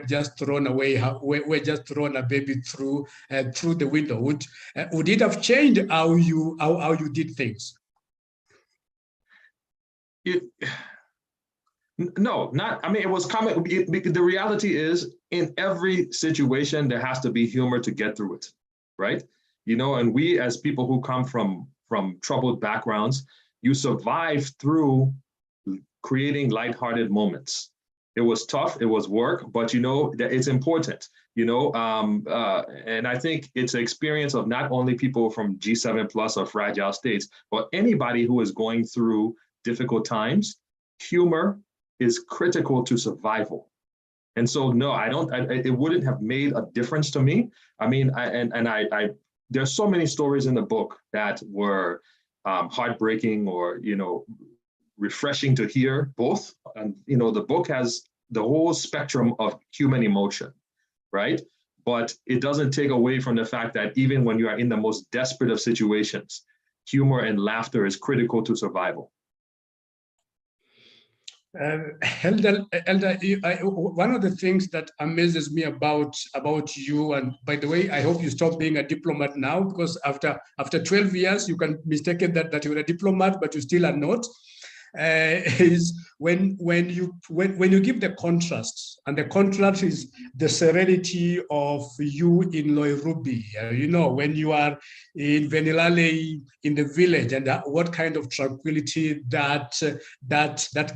just thrown away, were just thrown a baby through the window. Would it have changed how you did things? No, not. I mean, it was comic. The reality is, in every situation, there has to be humor to get through it, right? And we, as people who come from troubled backgrounds, you survive through creating lighthearted moments. It was tough, it was work, but that it's important, and I think it's an experience of not only people from G7 plus or fragile states, but anybody who is going through difficult times. Humor is critical to survival. And so, no, it wouldn't have made a difference to me. I mean, there's so many stories in the book that were heartbreaking or, refreshing to hear both. And, the book has the whole spectrum of human emotion, right? But it doesn't take away from the fact that even when you are in the most desperate of situations, humor and laughter is critical to survival. Elder, one of the things that amazes me about you, and by the way, I hope you stop being a diplomat now, because after 12 years, you can mistake that you're a diplomat, but you still are not. Is when you give the contrast, and the contrast is the serenity of you in Loirubi, when you are in Venilale in the village, and what kind of tranquility that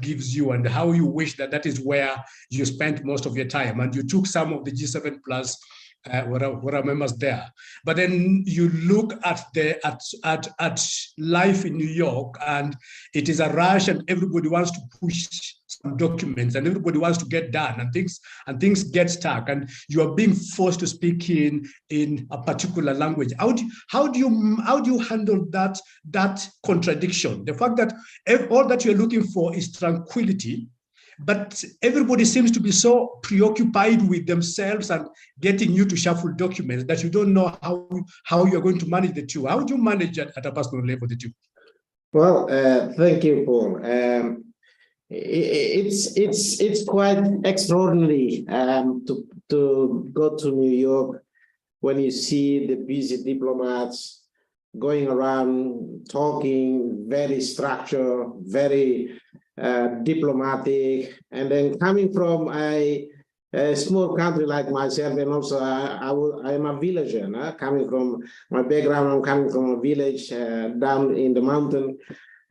gives you, and how you wish that is where you spent most of your time, and you took some of the G7 plus were members there. But then you look at life in New York, and it is a rush, and everybody wants to push some documents, and everybody wants to get done, and things get stuck, and you are being forced to speak in a particular language. How do you handle that contradiction? The fact that all that you're looking for is tranquility, but everybody seems to be so preoccupied with themselves and getting you to shuffle documents that you don't know how you're going to manage the two. How do you manage at a personal level the two? Well, thank you, Paul. It's quite extraordinary to go to New York when you see the busy diplomats going around talking, very structured, very diplomatic, and then coming from a small country like myself, and also I am a villager. Coming from my background, I'm coming from a village down in the mountain,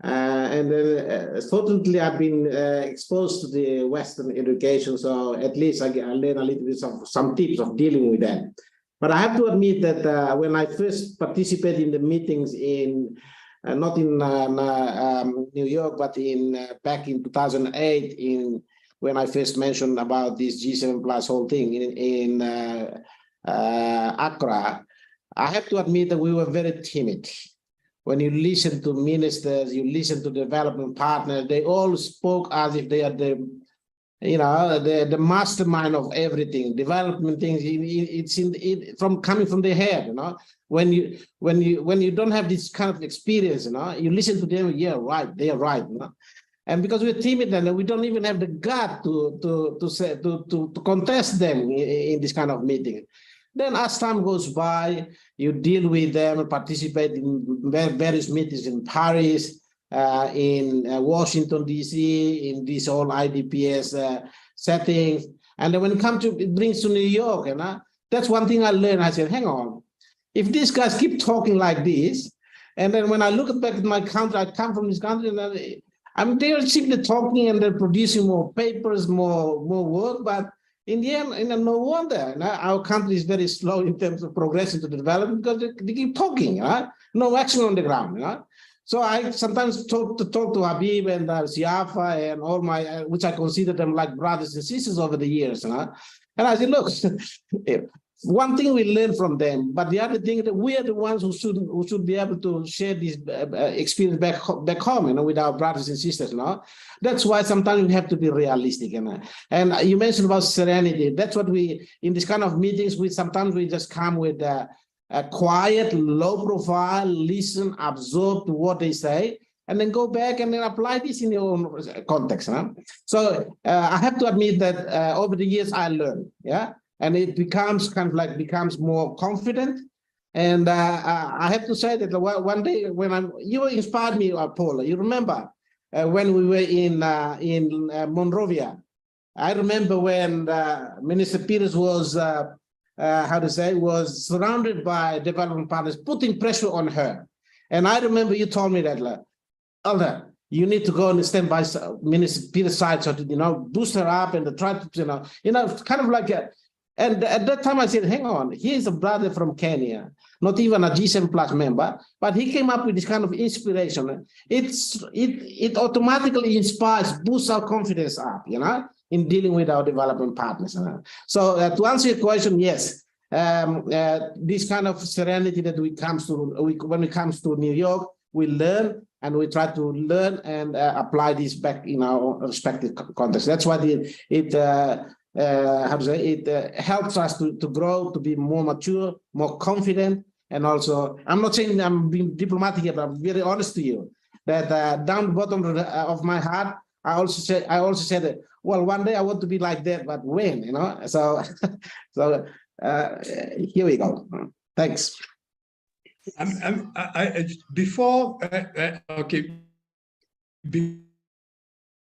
and then fortunately I've been exposed to the Western education, so at least I learn a little bit of some tips of dealing with that. But I have to admit that when I first participated in the meetings in not in New York, but back in 2008, when I first mentioned about this G7 plus whole thing in Accra, I have to admit that we were very timid. When you listen to ministers, you listen to development partners, they all spoke as if they are the mastermind of everything. Development things, it's coming from their head. When you don't have this kind of experience, you listen to them. Yeah, right, they are right. And because we're timid and we don't even have the gut to contest them in this kind of meeting. Then as time goes by, you deal with them and participate in various meetings in Paris, in Washington, D.C., in this whole IDPS settings. And then when it brings to New York, that's one thing I learned. I said, hang on, if these guys keep talking like this, And then when I look back at my country, I come from this country, and they're simply talking and they're producing more papers, more work, but in the end, no wonder our country is very slow in terms of progressing to the development because they keep talking, no action on the ground. So I sometimes talk to Habib and Siafa and all my, which I consider them like brothers and sisters over the years. And I say, look, one thing we learn from them, but the other thing that we are the ones who should be able to share this experience back home, with our brothers and sisters. That's why sometimes we have to be realistic. And you mentioned about serenity. That's what we, in this kind of meetings, sometimes we just come with a quiet, low profile, listen, absorb to what they say, and then go back and then apply this in your own context. So I have to admit that over the years I learned, and it becomes becomes more confident. And I have to say that one day when you inspired me, Paula. You remember when we were in Monrovia? I remember when Minister Peters was was surrounded by development partners, putting pressure on her. And I remember you told me that, Elder, you need to go and stand by Minister Peters' side, so to boost her up and to try to kind of like a. And at that time I said, hang on, he is a brother from Kenya, not even a G7 plus member, but he came up with this kind of inspiration. It automatically inspires, boosts our confidence up, in dealing with our development partners. So to answer your question, yes, this kind of serenity that when it comes to New York, we learn and we try to learn and apply this back in our respective context. That's why it helps us to grow, to be more mature, more confident, and also, I'm not saying I'm being diplomatic here, but I'm very honest to you that down the bottom of my heart, I also said that, well, one day I want to be like that, but when, So, here we go. Thanks.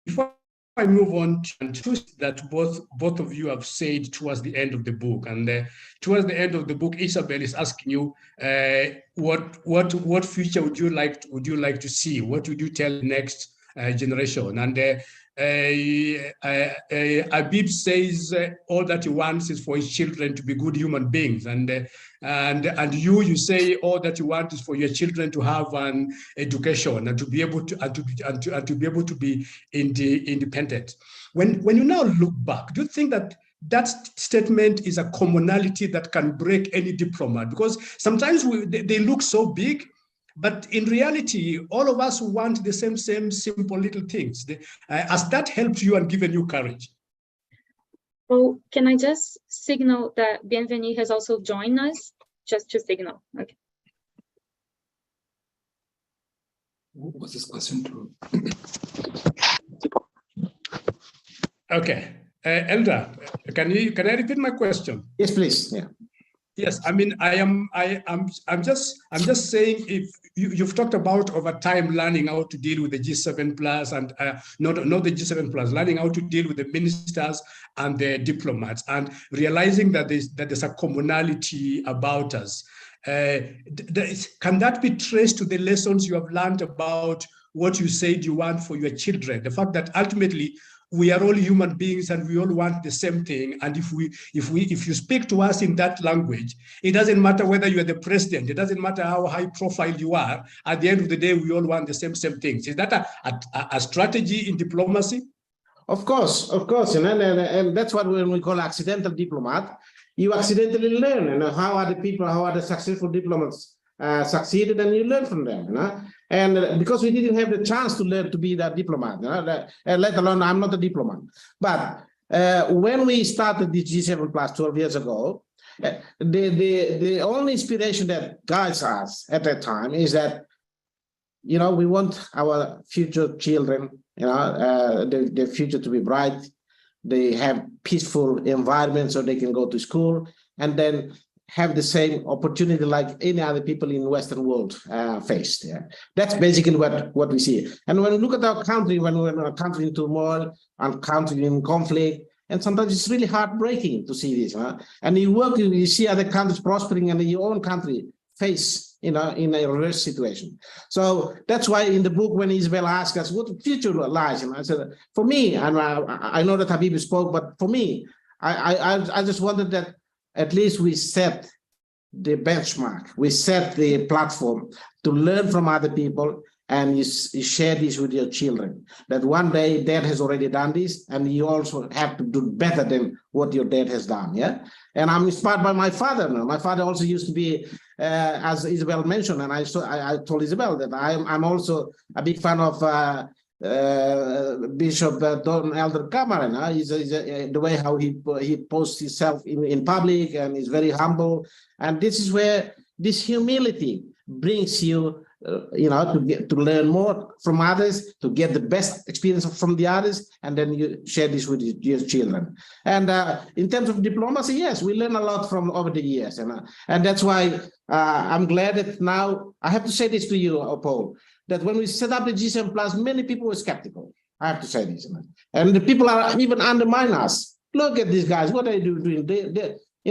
Before I move on to that both of you have said towards the end of the book, and towards the end of the book, Isabel is asking you, what future would you like to see? What would you tell the next generation? And Habib says all that he wants is for his children to be good human beings, and you say all that you want is for your children to have an education and to be able to be able to be independent. When you now look back, do you think that statement is a commonality that can break any diplomat? Because sometimes they look so big, but in reality, all of us want the same simple little things. Has that helped you and given you courage? Oh, can I just signal that Bienvenue has also joined us? Just to signal. Okay. What was this question to? Okay, Elder, can I repeat my question? Yes, please. Yeah. Yes, I mean, I'm just saying, if you've talked about over time learning how to deal with the G7 plus and not the G7 plus, learning how to deal with the ministers and the diplomats, and realizing that there's a commonality about us. Can that be traced to the lessons you have learned about what you said you want for your children? The fact that ultimately we are all human beings and we all want the same thing. And if you speak to us in that language, it doesn't matter whether you are the president, it doesn't matter how high profile you are. At the end of the day, we all want the same things. Is that a strategy in diplomacy? Of course, and that's what we call accidental diplomat. You accidentally learn, how are the successful diplomats succeeded, and you learn from them, And because we didn't have the chance to learn to be that diplomat, let alone I'm not a diplomat. But when we started the G7 plus 12 years ago, the only inspiration that guides us at that time is that, we want our future children, the future to be bright. They have peaceful environment so they can go to school and then have the same opportunity like any other people in the Western world faced. Yeah. That's basically what we see. And when we look at our country, when we're in a country in turmoil and country in conflict, and sometimes it's really heartbreaking to see this. And you see other countries prospering and in your own country face, in a reverse situation. So that's why in the book, when Isabel asked us what the future lies, and I said, for me, and I know that Habib spoke, but for me, I just wanted that at least we set the benchmark, we set the platform to learn from other people, and you share this with your children, that one day dad has already done this, and you also have to do better than what your dad has done. Yeah. And I'm inspired by my father now. My father also used to be, as Isabel mentioned, and I told Isabel that I'm also a big fan of Bishop Don Elder Cameron. He's the way how he posts himself in public, and is very humble. And this is where this humility brings you, to learn more from others, to get the best experience from the others, and then you share this with your children. And in terms of diplomacy, yes, we learn a lot from over the years, and that's why I'm glad that now I have to say this to you, Paul, that when we set up the G7 Plus, many people were skeptical. I have to say this, and the people are even undermine us. Look at these guys, what are they doing?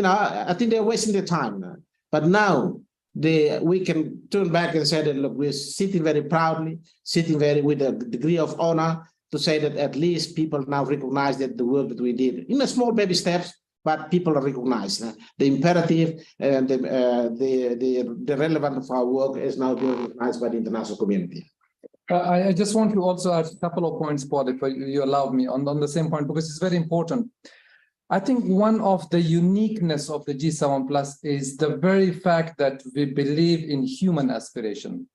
I think they're wasting their time. But now, we can turn back and say that, look, we're sitting very proudly, sitting with a degree of honor to say that at least people now recognize that the work that we did in a small baby steps, but people recognize the imperative and the relevance of our work is now being recognized by the international community. I just want to also add a couple of points, Paul, if you allow me, on the same point, because it's very important. I think one of the uniqueness of the G7 Plus is the very fact that we believe in human aspiration.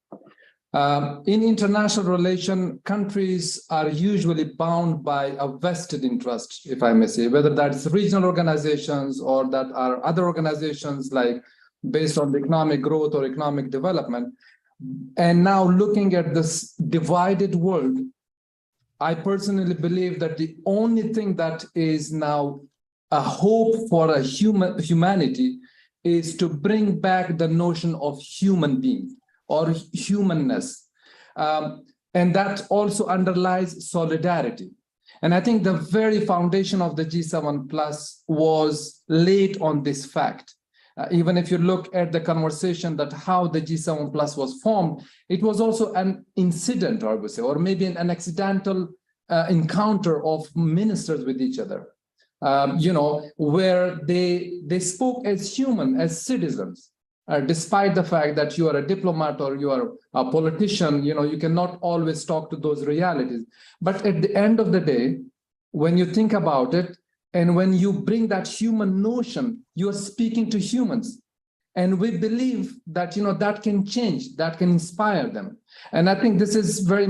In international relation, countries are usually bound by a vested interest, if I may say, whether that's regional organizations or that are other organizations like based on the economic growth or economic development. And now looking at this divided world, I personally believe that the only thing that is now a hope for a humanity is to bring back the notion of human being or humanness. And that also underlies solidarity. And I think the very foundation of the G7 Plus was laid on this fact. Even if you look at the conversation that how the G7 Plus was formed, it was also an incident, I would say, or maybe an accidental encounter of ministers with each other. Where they spoke as human, as citizens, despite the fact that you are a diplomat or you are a politician, you cannot always talk to those realities. But at the end of the day, when you think about it, and when you bring that human notion, you are speaking to humans. And we believe that, that can change, that can inspire them. And I think this is very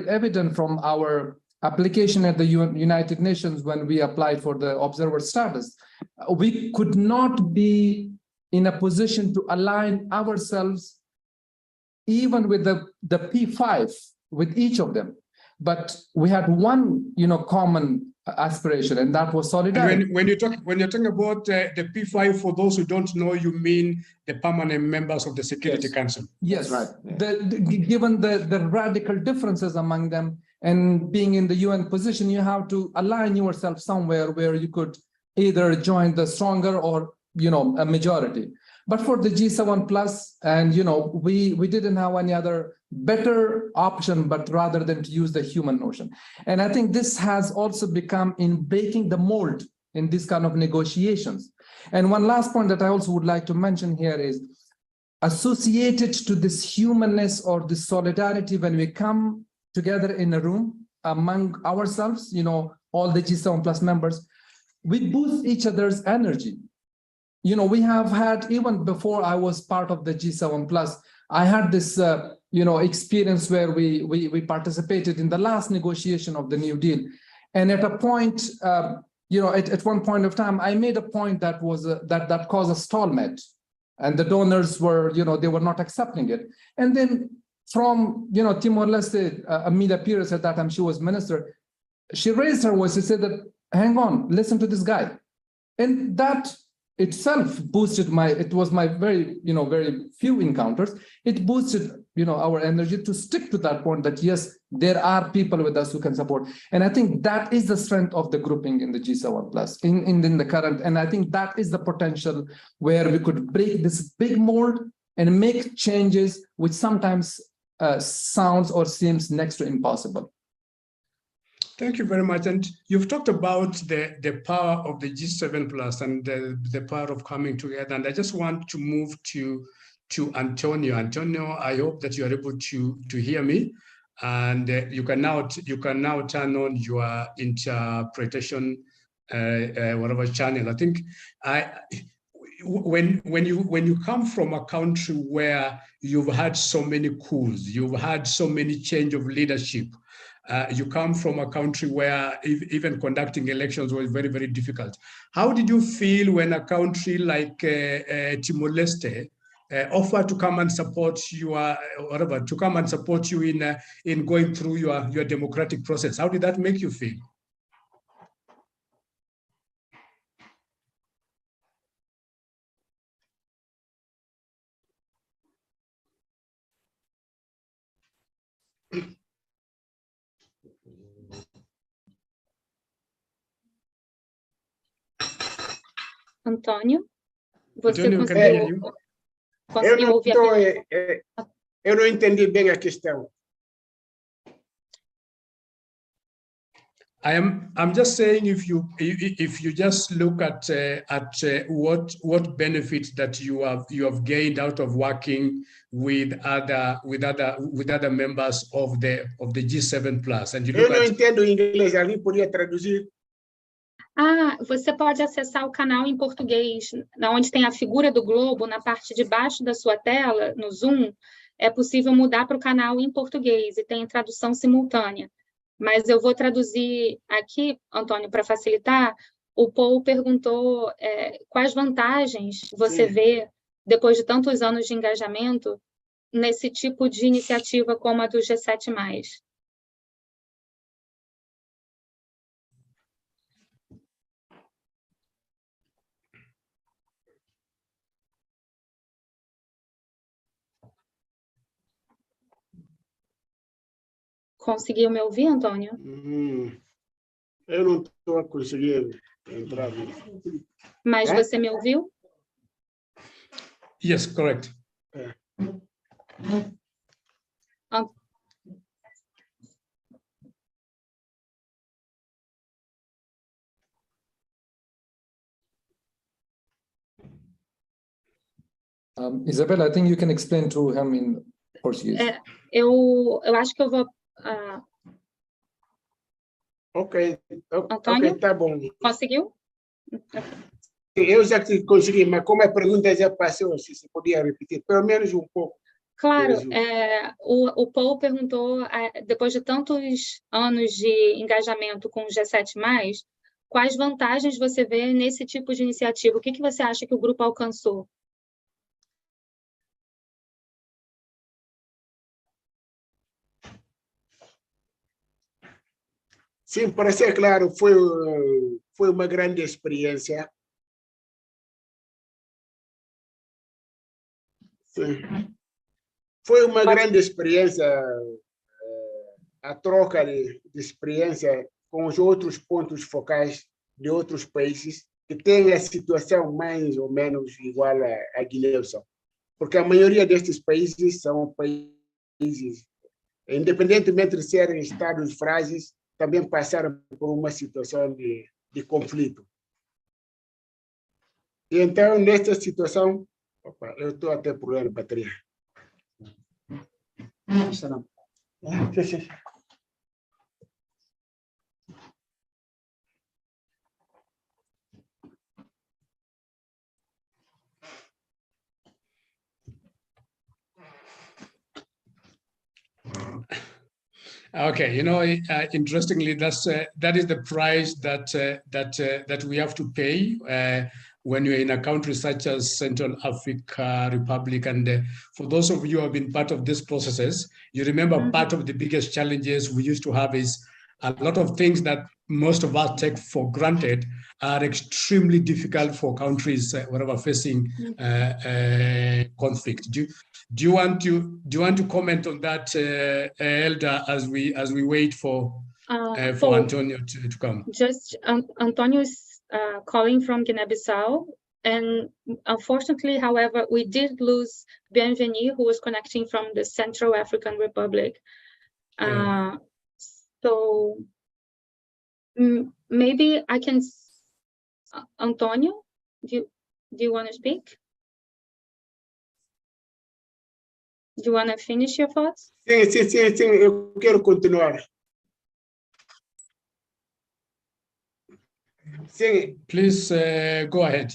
evident from our application at the United Nations when we applied for the observer status. We could not be in a position to align ourselves even with the P5 with each of them, but we had one common aspiration, and that was solidarity. And when you're talking about the P5, for those who don't know, you mean the permanent members of the Security Council. Yes, right. Yeah. Given the radical differences among them, and being in the UN position, you have to align yourself somewhere where you could either join the stronger or a majority. But for the G7 Plus, and we didn't have any other better option, but rather than to use the human notion. And I think this has also become in breaking the mold in this kind of negotiations. And one last point that I also would like to mention here is associated to this humanness or this solidarity. When we come together in a room among ourselves, all the G7 Plus members, we boost each other's energy. We have had, even before I was part of the G7 Plus, I had this, experience where we participated in the last negotiation of the New Deal. And at a point, at one point of time, I made a point that was that caused a stalemate, and the donors were, they were not accepting it. And then from, Timor-Leste, Amelia Pires at that time, she was minister, she raised her voice and said that, hang on, listen to this guy. And that itself boosted it was my very few encounters. It boosted, our energy to stick to that point that, yes, there are people with us who can support. And I think that is the strength of the grouping in the G7 Plus in the current. And I think that is the potential where we could break this big mold and make changes which sometimes sounds or seems next to impossible. Thank you very much. And you've talked about the power of the G7 plus and the power of coming together. And I just want to move to Antonio. Antonio, I hope that you are able to hear me. And you can now turn on your interpretation whatever channel. I think when you come from a country where you've had so many coups, you've had so many change of leadership, you come from a country where even conducting elections was very, very difficult. How did you feel when a country like Timor-Leste offered to come and support you, in going through your democratic process? How did that make you feel? Antônio, você Antônio, conseguiu ouvir a pergunta? Eu não entendi bem a questão. I'm just saying, if you just look at what benefits that you have gained out of working with other members of the G7 plus, and you look Eu não entendo inglês, alguém podia traduzir? Você pode acessar o canal em português, onde tem a figura do globo, na parte de baixo da sua tela, no Zoom, é possível mudar para o canal em português e tem tradução simultânea. Mas eu vou traduzir aqui, Antônio, para facilitar. O Paul perguntou quais vantagens você vê, depois de tantos anos de engajamento, nesse tipo de iniciativa como a do G7+. Conseguiu me ouvir, Antônio? Eu não estou conseguindo entrar. Mas você me ouviu? Yes, correct. Isabel, I think you can explain to him in Portuguese. Eu acho que eu vou... Ok, Antônio? tá bom. Conseguiu? Eu já consegui, mas como a pergunta já passou, se você podia repetir, pelo menos um pouco. Claro, o Paul perguntou, depois de tantos anos de engajamento com o G7+, quais vantagens você vê nesse tipo de iniciativa? O que você acha que o grupo alcançou? Sim, para ser claro, foi uma grande experiência. Sim. Foi uma grande experiência, a troca de experiência com os outros pontos focais de outros países que têm a situação mais ou menos igual a Guiné-Bissau. Porque a maioria destes países são países, independentemente de serem estados frágeis, também passaram por uma situação de conflito. E então, nesta situação, eu estou até por a bateria. Okay, interestingly, that is the price that we have to pay when you're in a country such as Central Africa Republic. And for those of you who have been part of these processes, you remember part of the biggest challenges we used to have is a lot of things that most of us take for granted are extremely difficult for countries wherever facing conflict. Do you want to comment on that, Elder, as we wait for Antonio to come? Just Antonio is calling from Guinea-Bissau. And unfortunately, however, we did lose Bienvenue, who was connecting from the Central African Republic. So maybe I can, Antonio, do you want to speak? Do you want to finish your thoughts? Sim, eu quero continuar. Sim. Please go ahead.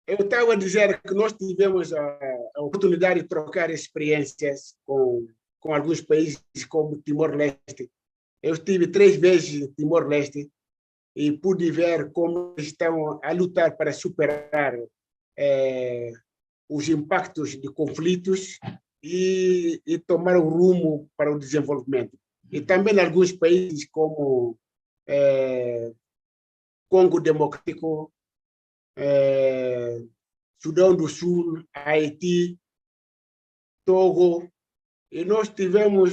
Eu estava a dizer que nós tivemos a oportunidade de trocar experiências com alguns países como Timor-Leste. Eu estive 3 vezes em Timor-Leste e pude ver como estão a lutar para superar os impactos de conflitos e tomar o rumo para o desenvolvimento. E também em alguns países como Congo Democrático, Sudão do Sul, Haiti, Togo, e nós tivemos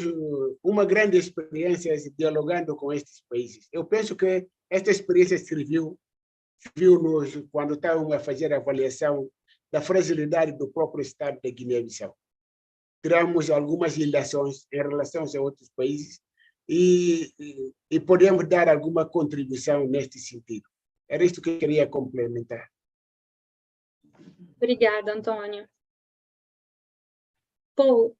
uma grande experiência dialogando com estes países. Eu penso que esta experiência serviu-nos quando estávamos a fazer a avaliação da fragilidade do próprio Estado da Guiné-Bissau. Tiramos algumas lições em relação a outros países e podemos dar alguma contribuição neste sentido. Era isto que eu queria complementar. Obrigada, Antônio. Paul,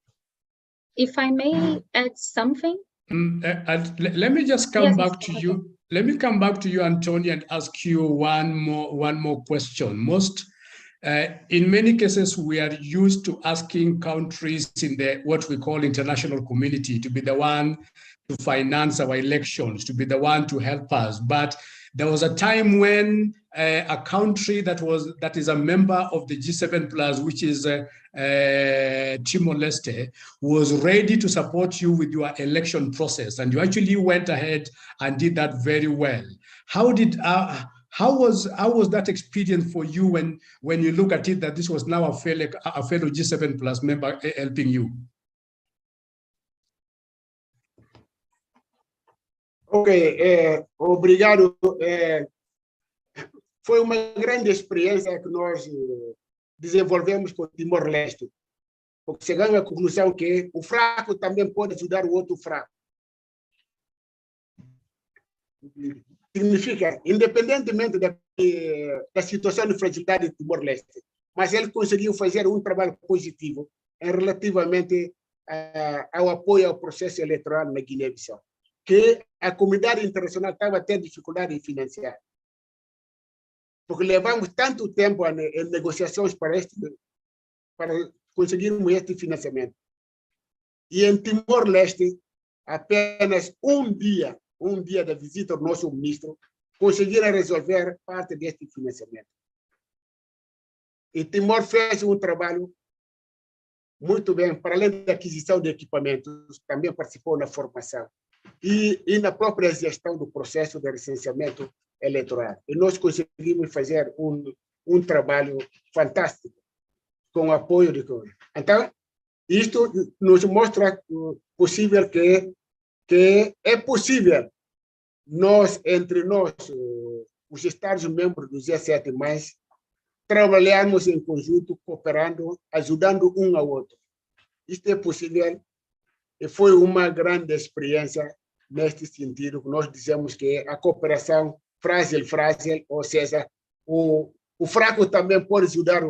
if I may add something. Let me just come back to you. Let me come back to you, Antonio, and ask you one more question. In many cases, we are used to asking countries in the what we call international community to be the one to finance our elections, to be the one to help us. But there was a time when a country that is a member of the G7+, which is Timor-Leste, was ready to support you with your election process, and you actually went ahead and did that very well. How was that experience for you when you look at it that this was now a fellow G7+ member helping you? Ok, obrigado. Foi uma grande experiência que nós desenvolvemos com Timor-Leste, porque chegamos à conclusão que o fraco também pode ajudar o outro fraco. Significa, independentemente da situação de fragilidade de Timor-Leste, mas ele conseguiu fazer um trabalho positivo relativamente ao apoio ao processo eleitoral na Guiné-Bissau, que a comunidade internacional estava a ter dificuldade em financiar. Porque levamos tanto tempo em negociações para conseguirmos este financiamento. E em Timor-Leste, apenas um dia da visita do nosso ministro, conseguiram resolver parte deste financiamento. E Timor fez um trabalho muito bem, para além da aquisição de equipamentos, também participou na formação e na própria gestão do processo de recenseamento eleitoral. E nós conseguimos fazer um trabalho fantástico com o apoio de todos. Então, isto nos mostra possível que é possível entre nós, os Estados membros do G7+, trabalharmos em conjunto, cooperando, ajudando um ao outro. Isto é possível e foi uma grande experiência neste sentido, que nós dizemos que a cooperação frágil, ou seja, o fraco também pode ajudar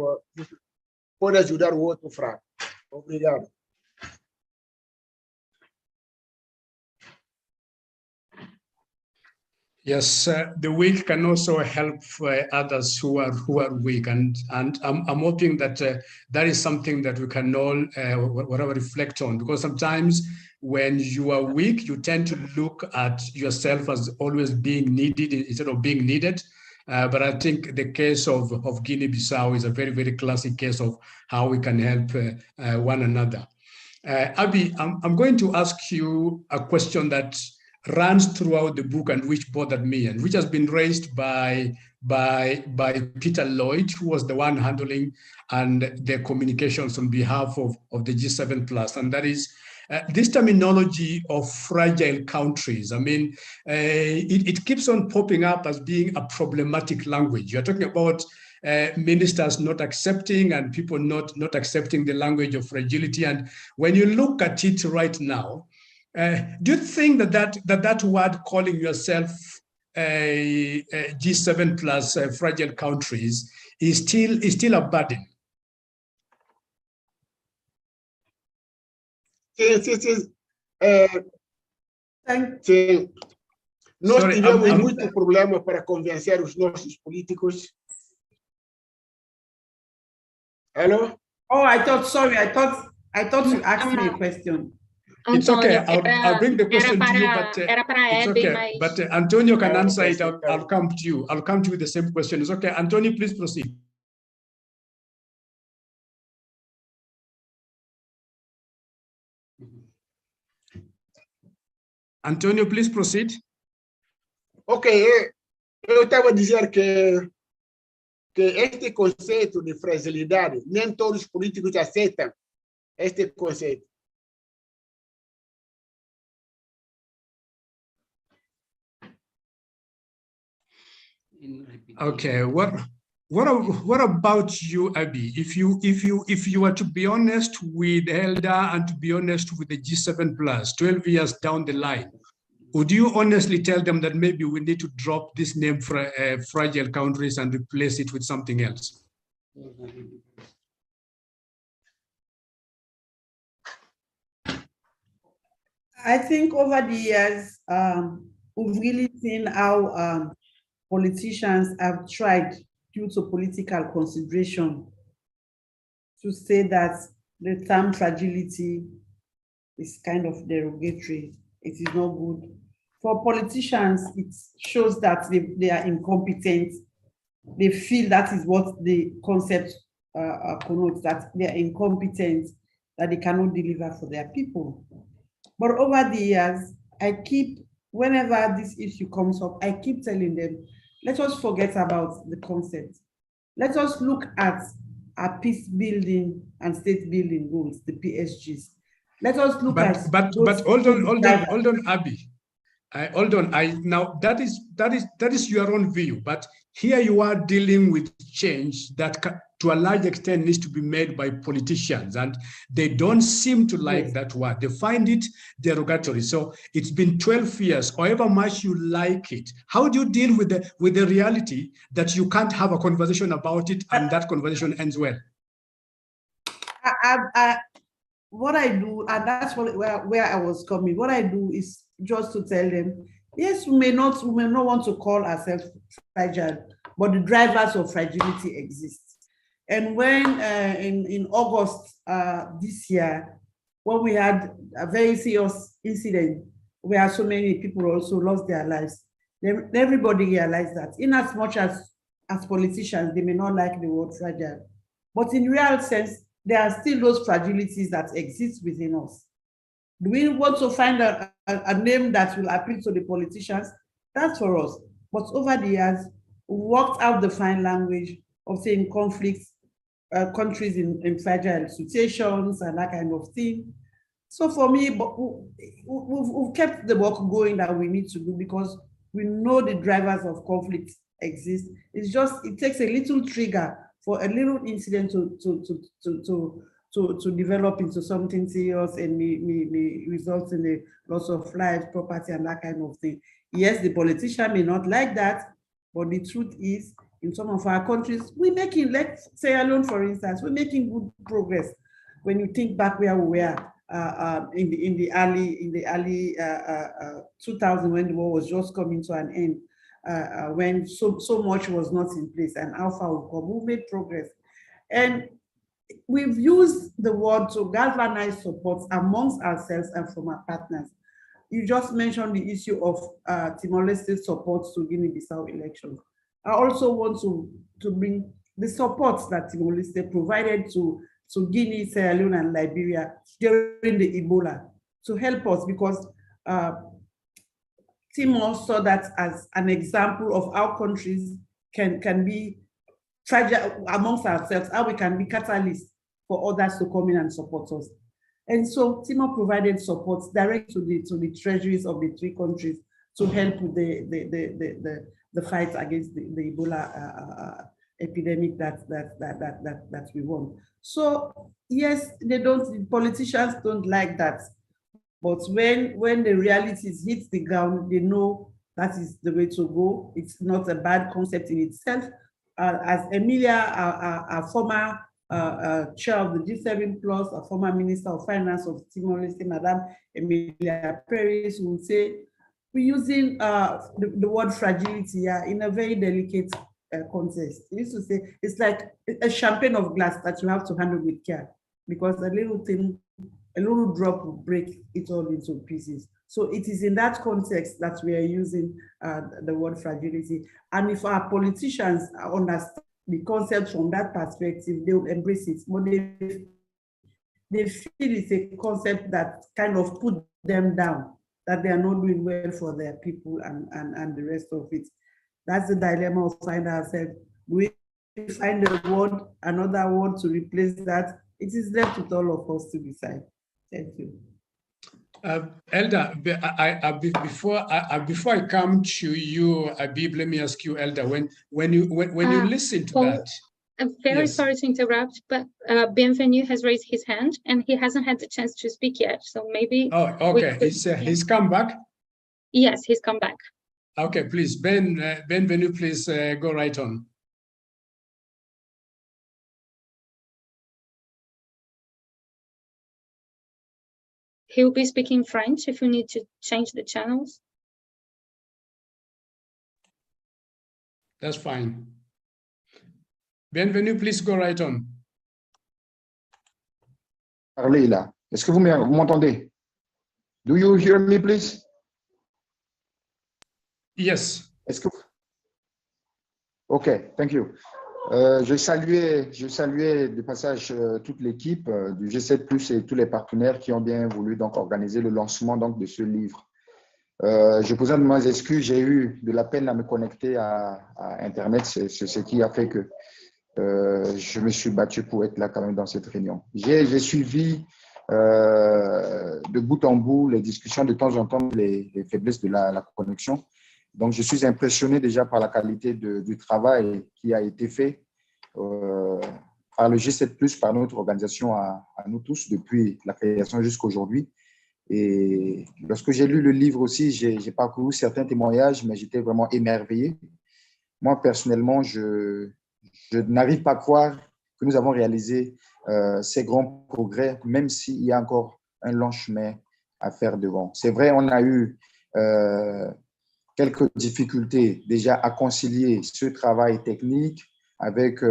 o outro fraco. Obrigado. Yes, the weak can also help others who are weak, and I'm hoping that that is something that we can all whatever reflect on, because sometimes when you are weak, you tend to look at yourself as always being needed instead of being needed. But I think the case of Guinea-Bissau is a very, very classic case of how we can help one another. Abby, I'm going to ask you a question that runs throughout the book and which bothered me, and which has been raised by Peter Lloyd, who was the one handling and the communications on behalf of the G7+, and that is this terminology of fragile countries, I mean, it keeps on popping up as being a problematic language. You're talking about ministers not accepting and people not accepting the language of fragility. And when you look at it right now, do you think that word, calling yourself G7 plus fragile countries, is still a burden? Nós tivemos muito problema para convencer os nossos políticos. Hello? Oh, I thought you asked me a question. It's okay. I'll bring the question to you, but it's okay. But Antonio can answer it. I'll come to you. I'll come to you with the same question. It's okay. Antonio, please proceed. Antonio, please proceed. Ok, eu estava a dizer que este conceito de fragilidade, nem todos os políticos aceitam este conceito. Okay, what about you, Abby? If you were to be honest with Elder and to be honest with the G7 plus 12 years down the line, would you honestly tell them that maybe we need to drop this name for fragile countries and replace it with something else? I think over the years, we've really seen how politicians have tried, due to political consideration, to say that the term fragility is kind of derogatory. It is not good. For politicians, it shows that they are incompetent. They feel that is what the concept connotes, that they are incompetent, that they cannot deliver for their people. But over the years, whenever this issue comes up, I keep telling them, let us forget about the concept. Let us look at our peace building and state building goals, the PSGs. Let us look at. But hold on, Abby. Hold on. Now that is your own view. But here you are dealing with change that, to a large extent, needs to be made by politicians, and they don't seem to like that word. They find it derogatory. So it's been 12 years, however much you like it. How do you deal with the reality that you can't have a conversation about it and that conversation ends well? What I do, and that's where I was coming. What I do is just to tell them, yes, we may not want to call ourselves fragile, but the drivers of fragility exist. And when in August this year, when we had a very serious incident where so many people also lost their lives, then everybody realized that in as much as politicians, they may not like the word fragile, but in real sense, there are still those fragilities that exist within us. Do we want to find a name that will appeal to the politicians? That's for us. But over the years, we worked out the fine language of saying conflicts, countries in fragile situations and that kind of thing. So for me, we've kept the work going that we need to do because we know the drivers of conflict exist. It's just, it takes a little trigger for a little incident to develop into something serious and may result in the loss of lives, property, and that kind of thing. Yes, the politician may not like that, but the truth is, in some of our countries, we're making, let's say alone, for instance, we're making good progress. When you think back where we were in the early 2000, when the war was just coming to an end, when so much was not in place, and how far we've come, we've made progress. And we've used the word to galvanize support amongst ourselves and from our partners. You just mentioned the issue of Timor-Leste support to Guinea-Bissau elections. I also want to bring the support that Timor-Leste provided to Guinea, Sierra Leone, and Liberia during the Ebola to help us, because Timor saw that as an example of how countries can be fragile amongst ourselves, how we can be catalysts for others to come in and support us. And so Timor provided support direct to the treasuries of the 3 countries to help with the fight against the Ebola epidemic that we won. So yes, the politicians don't like that. But when the realities hit the ground, they know that is the way to go. It's not a bad concept in itself. As Emilia, a former chair of the G7 Plus, a former Minister of Finance of Timor-Leste, Madame Emilia Paris, would say, we're using the word fragility in a very delicate context. He used to say, it's like a champagne of glass that you have to handle with care, because a little drop will break it all into pieces. So it is in that context that we are using the word fragility. And if our politicians understand the concept from that perspective, they will embrace it. But they feel it's a concept that kind of put them down, that they are not doing well for their people and the rest of it. That's the dilemma of find ourselves. We find a word, another word to replace that. It is left with all of us to decide. Thank you. Elder, before I come to you, Abib, let me ask you, Elder, when you listen to that. I'm very sorry to interrupt, but Bienvenu has raised his hand and he hasn't had the chance to speak yet. So maybe. Oh, okay. He's come back? Yes, he's come back. Okay, please, Bienvenu, please go right on. He'll be speaking French if you need to change the channels. That's fine. Bienvenue, please go right on. Parlez là. Est-ce que vous m'entendez? Do you hear me, please? Yes. Est-ce que... OK, thank you. Je saluais de passage toute l'équipe du G7+ et tous les partenaires qui ont bien voulu donc organiser le lancement donc de ce livre. Je présente mes excuses, j'ai eu de la peine à me connecter à Internet, c'est ce qui a fait que je me suis battu pour être là quand même dans cette réunion. J'ai suivi de bout en bout les discussions, de temps en temps les faiblesses de la connexion. Donc, je suis impressionné déjà par la qualité du travail qui a été fait par le G7+, par notre organisation à nous tous, depuis la création jusqu'à aujourd'hui. Et lorsque j'ai lu le livre aussi, j'ai parcouru certains témoignages, mais j'étais vraiment émerveillé. Moi, personnellement, je n'arrive pas à croire que nous avons réalisé ces grands progrès, même s'il y a encore un long chemin à faire devant. C'est vrai, on a eu quelques difficultés déjà à concilier ce travail technique avec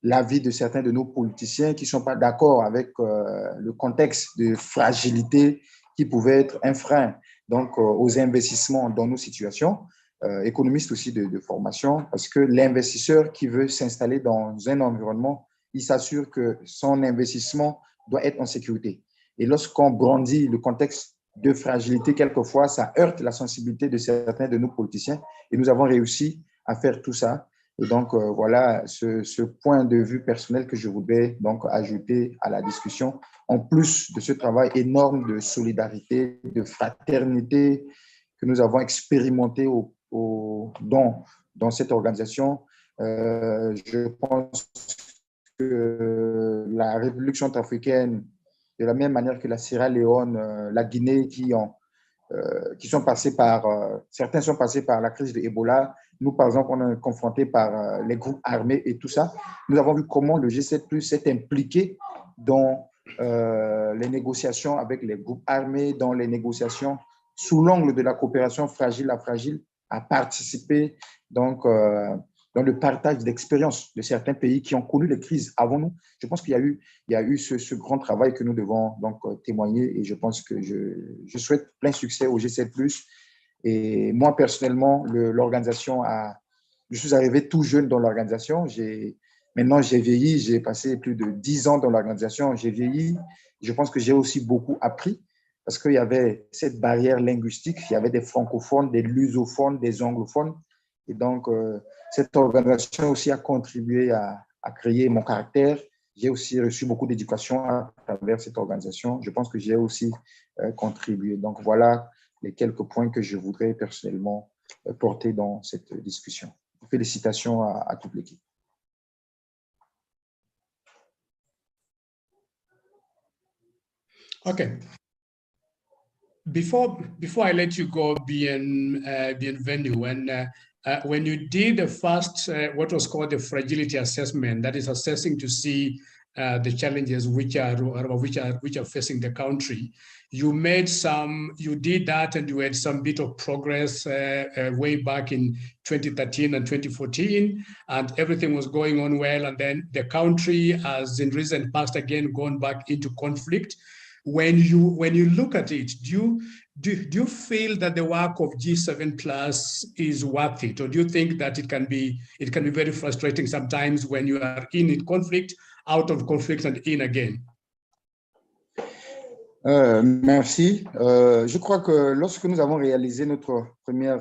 l'avis de certains de nos politiciens qui ne sont pas d'accord avec le contexte de fragilité qui pouvait être un frein donc, aux investissements dans nos situations, économistes aussi de formation, parce que l'investisseur qui veut s'installer dans un environnement, il s'assure que son investissement doit être en sécurité. Et lorsqu'on brandit le contexte de fragilité, quelquefois, ça heurte la sensibilité de certains de nos politiciens. Et nous avons réussi à faire tout ça. Et donc, voilà ce point de vue personnel que je voudrais donc ajouter à la discussion, en plus de ce travail énorme de solidarité, de fraternité que nous avons expérimenté dans cette organisation. Je pense que la République centrafricaine, de la même manière que la Sierra Leone, la Guinée, qui sont passés par, certains sont passés par la crise de Ebola. Nous, par exemple, on est confrontés par les groupes armés et tout ça. Nous avons vu comment le G7+ s'est impliqué dans les négociations avec les groupes armés, dans les négociations sous l'angle de la coopération fragile à fragile, à participer donc, dans le partage d'expériences de certains pays qui ont connu les crises avant nous. Je pense qu'il y a eu ce grand travail que nous devons donc témoigner, et je pense que je souhaite plein succès au G7+. Et moi, personnellement, l'organisation je suis arrivé tout jeune dans l'organisation. Maintenant, j'ai vieilli, j'ai passé plus de 10 ans dans l'organisation, j'ai vieilli. Je pense que j'ai aussi beaucoup appris parce qu'il y avait cette barrière linguistique, il y avait des francophones, des lusophones, des anglophones. Et donc, cette organisation aussi a contribué à créer mon caractère. j'ai aussi reçu beaucoup d'éducation à travers cette organisation. Je pense que j'ai aussi contribué. Donc, voilà les quelques points que je voudrais personnellement porter dans cette discussion. Félicitations à toute l'équipe. Okay. Before I let you go, bienvenue, when you did the first, what was called the fragility assessment, that is assessing to see the challenges which are facing the country, you did that and you had some bit of progress way back in 2013 and 2014, and everything was going on well. And then the country has in recent past again gone back into conflict. When you look at it, do you feel that the work of G7 Plus is worth it, or do you think that it can be very frustrating sometimes when you are in conflict, out of conflict, and in again? Merci. Je crois que lorsque nous avons réalisé notre première,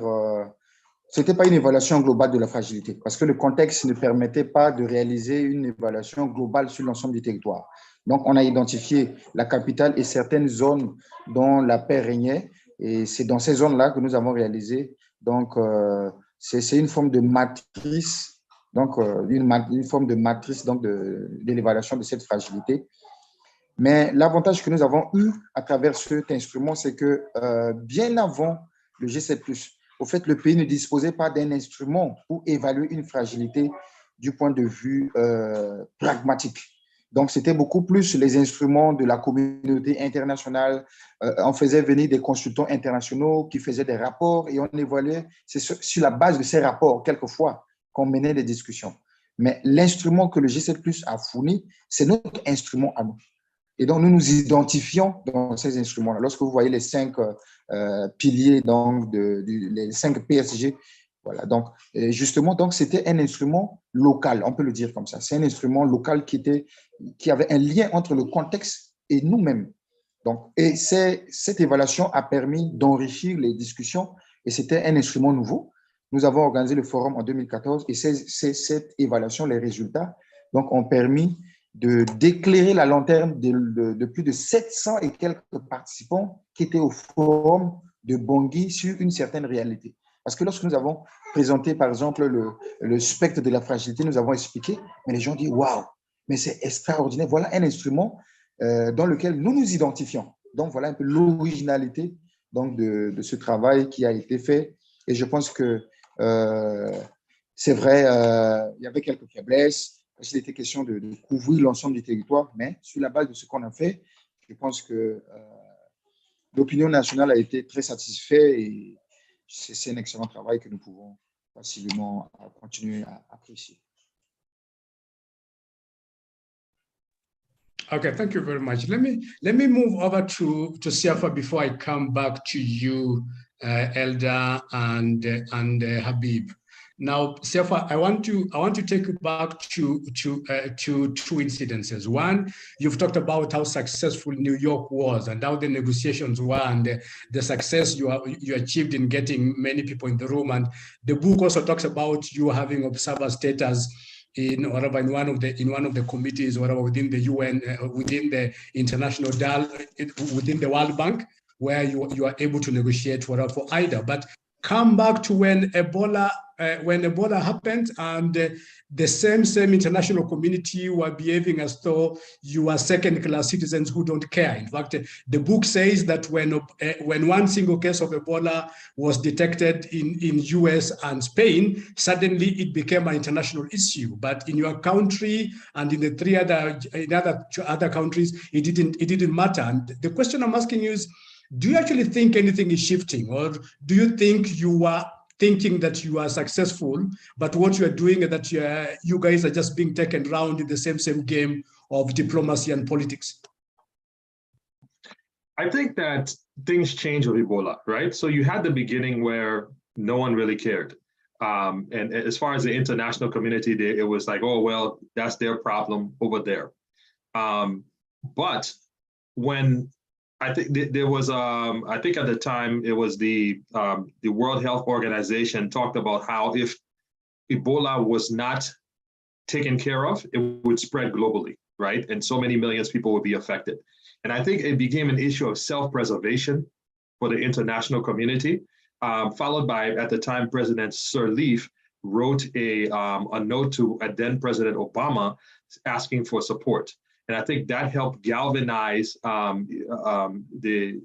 c'était pas une évaluation globale de la fragilité, parce que le contexte ne permettait pas de réaliser une évaluation globale sur l'ensemble du territoire. Donc, on a identifié la capitale et certaines zones dont la paix régnait. Et c'est dans ces zones-là que nous avons réalisé. Donc, c'est une forme de matrice, donc une forme de matrice donc de l'évaluation de cette fragilité. Mais l'avantage que nous avons eu à travers cet instrument, c'est que bien avant le G7+, au fait, le pays ne disposait pas d'un instrument pour évaluer une fragilité du point de vue pragmatique. Donc, c'était beaucoup plus les instruments de la communauté internationale. On faisait venir des consultants internationaux qui faisaient des rapports et on évaluait. C'est sur la base de ces rapports, quelquefois, qu'on menait des discussions. Mais l'instrument que le G7+ a fourni, c'est notre instrument à nous. Et donc, nous nous identifions dans ces instruments-là. Lorsque vous voyez les 5 piliers, donc les 5 PSG, voilà, donc justement, donc c'était un instrument local, on peut le dire comme ça. C'est un instrument local qui avait un lien entre le contexte et nous-mêmes. Donc, et cette évaluation a permis d'enrichir les discussions et c'était un instrument nouveau. Nous avons organisé le forum en 2014 et cette évaluation, les résultats, donc, ont permis d'éclairer la lanterne de plus de 700 et quelques participants qui étaient au forum de Bangui sur une certaine réalité. Parce que lorsque nous avons présenté, par exemple, le spectre de la fragilité, nous avons expliqué, mais les gens disent « Waouh, mais c'est extraordinaire, voilà un instrument dans lequel nous nous identifions. » Donc, voilà un peu l'originalité de ce travail qui a été fait. Et je pense que c'est vrai, il y avait quelques faiblesses. Il était question de couvrir l'ensemble du territoire, mais sur la base de ce qu'on a fait, je pense que l'opinion nationale a été très satisfaite et c'est un excellent travail que nous pouvons facilement continuer à apprécier. Okay, thank you very much. Let me move over to Siafa before I come back to you, Elda and Habib. Now, Siafa, I want to take you back to two incidences. One, you've talked about how successful New York was and how the negotiations were and the success you achieved in getting many people in the room. And the book also talks about you having observer status in one of the committees or within the UN, within the international within the World Bank, where you are able to negotiate for IDA. But come back to when Ebola happened and the same international community were behaving as though you are second-class citizens who don't care. In fact, the book says that when one single case of Ebola was detected in US and Spain, suddenly it became an international issue. But in your country and in the other countries, it didn't matter. And the question I'm asking you is, do you actually think anything is shifting, or do you think you are thinking that you are successful, but what you are doing is that you guys are just being taken around in the same game of diplomacy and politics? I think that things change with Ebola, right? So you had the beginning where no one really cared. And as far as the international community, it was like, oh, well, that's their problem over there. But when I think there was, I think at the time it was the World Health Organization talked about how if Ebola was not taken care of, it would spread globally. right? And so many millions of people would be affected. And I think it became an issue of self-preservation for the international community, followed by, at the time, President Sirleaf wrote a note to then President Obama asking for support. And I think that helped galvanize the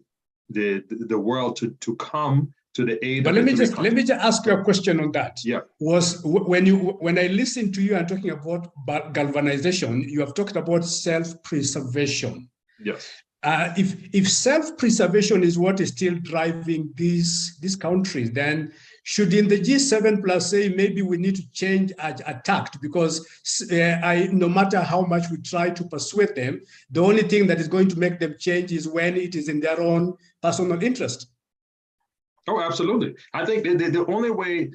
world to come to the aid. But let me just ask you a question on that. Yeah. When I listen to you and talking about galvanization, you have talked about self-preservation. Yes. If self-preservation is what is still driving these countries, then should in the G7 plus say maybe we need to change a tact, because no matter how much we try to persuade them, the only thing that is going to make them change is when it is in their own personal interest. Oh, absolutely. I think the only way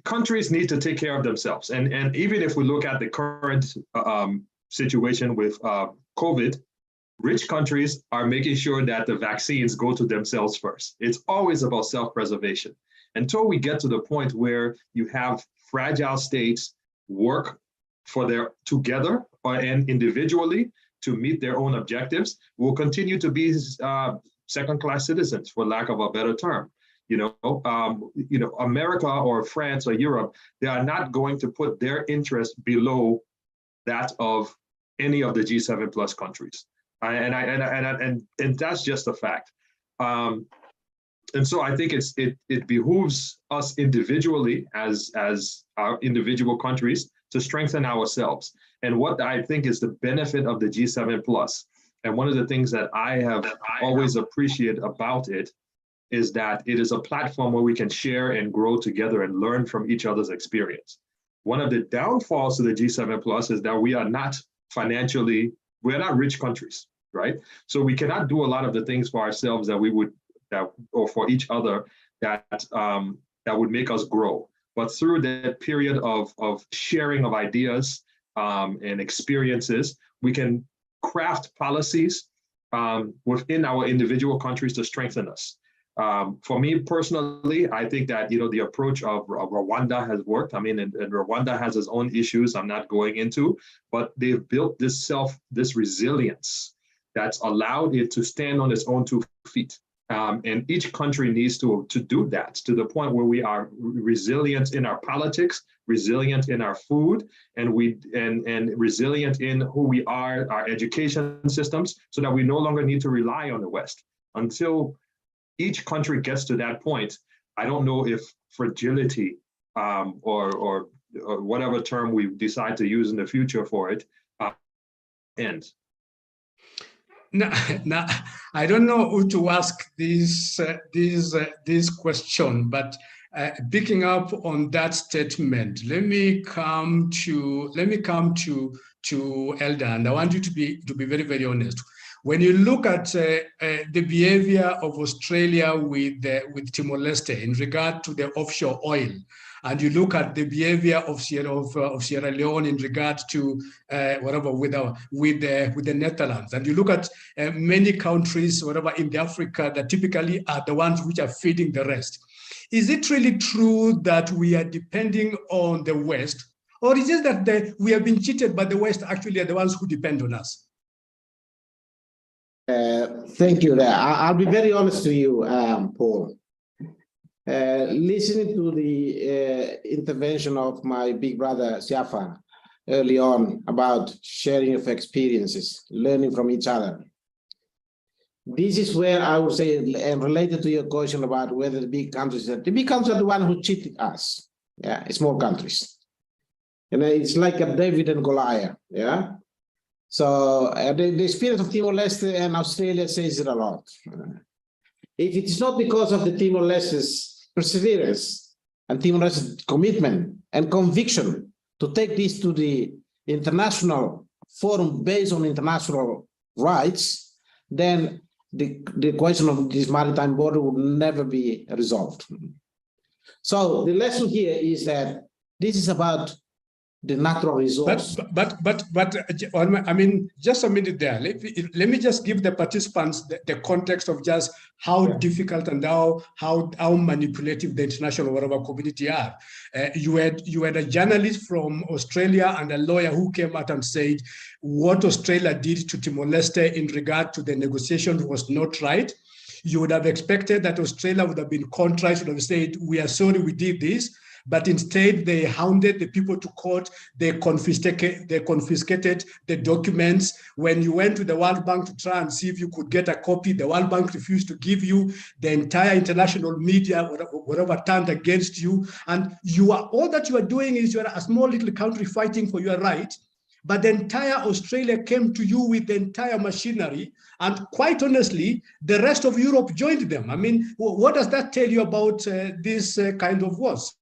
countries need to take care of themselves. And even if we look at the current situation with COVID, rich countries are making sure that the vaccines go to themselves first. It's always about self-preservation. Until we get to the point where you have fragile states work together and individually to meet their own objectives, we'll continue to be second-class citizens, for lack of a better term. America or France or Europe, they are not going to put their interest below that of any of the G7 plus countries. And that's just a fact. And so I think it behooves us individually as our individual countries to strengthen ourselves. And what I think is the benefit of the G7 plus, and one of the things that I have always appreciated about it, is that it is a platform where we can share and grow together and learn from each other's experience. One of the downfalls of the G7 plus is that we're not rich countries, right? So we cannot do a lot of the things for ourselves or for each other that would make us grow. But through that period of sharing of ideas and experiences, we can craft policies within our individual countries to strengthen us. For me personally, I think that the approach of Rwanda has worked. I mean, and Rwanda has its own issues I'm not going into, but they've built this resilience that's allowed it to stand on its own 2 feet. And each country needs to do that to the point where we are resilient in our politics, resilient in our food, and resilient in who we are, our education systems, so that we no longer need to rely on the West. Until each country gets to that point, I don't know if fragility or whatever term we decide to use in the future for it ends. Now, I don't know who to ask this question, but picking up on that statement, let me come to Elder, and I want you to be very, very honest. When you look at the behavior of Australia with Timor-Leste in regard to the offshore oil, and you look at the behavior of Sierra Leone in regard to with the Netherlands, and you look at many countries in Africa that typically are the ones which are feeding the rest. Is it really true that we are depending on the West, or is it that we have been cheated, but the West actually are the ones who depend on us? Thank you. I'll be very honest to you, Paul. Listening to the intervention of my big brother, Siafa, early on about sharing of experiences, learning from each other. This is where I would say, and related to your question about whether the big countries are the ones who cheated us. Yeah, small countries. And it's like a David and Goliath. Yeah. So the experience of Timor-Leste and Australia says it a lot. If it is not because of the Timor-Leste's perseverance and Timor-Leste's commitment and conviction to take this to the international forum based on international rights, then the question of this maritime border would never be resolved. So the lesson here is that this is about the natural resource. But I mean, just a minute there. Let me just give the participants the context of just how difficult and how manipulative the international whatever community are. You had a journalist from Australia and a lawyer who came out and said what Australia did to Timor-Leste in regard to the negotiations was not right. You would have expected that Australia would have been contrite, would have said, we are sorry we did this. But instead, they hounded the people to court. They confiscated the documents. When you went to the World Bank to try and see if you could get a copy, the World Bank refused to give you. The entire international media, whatever, turned against you. And all that you are doing is you are a small little country fighting for your right. But the entire Australia came to you with the entire machinery. And quite honestly, the rest of Europe joined them. I mean, what does that tell you about this kind of wars?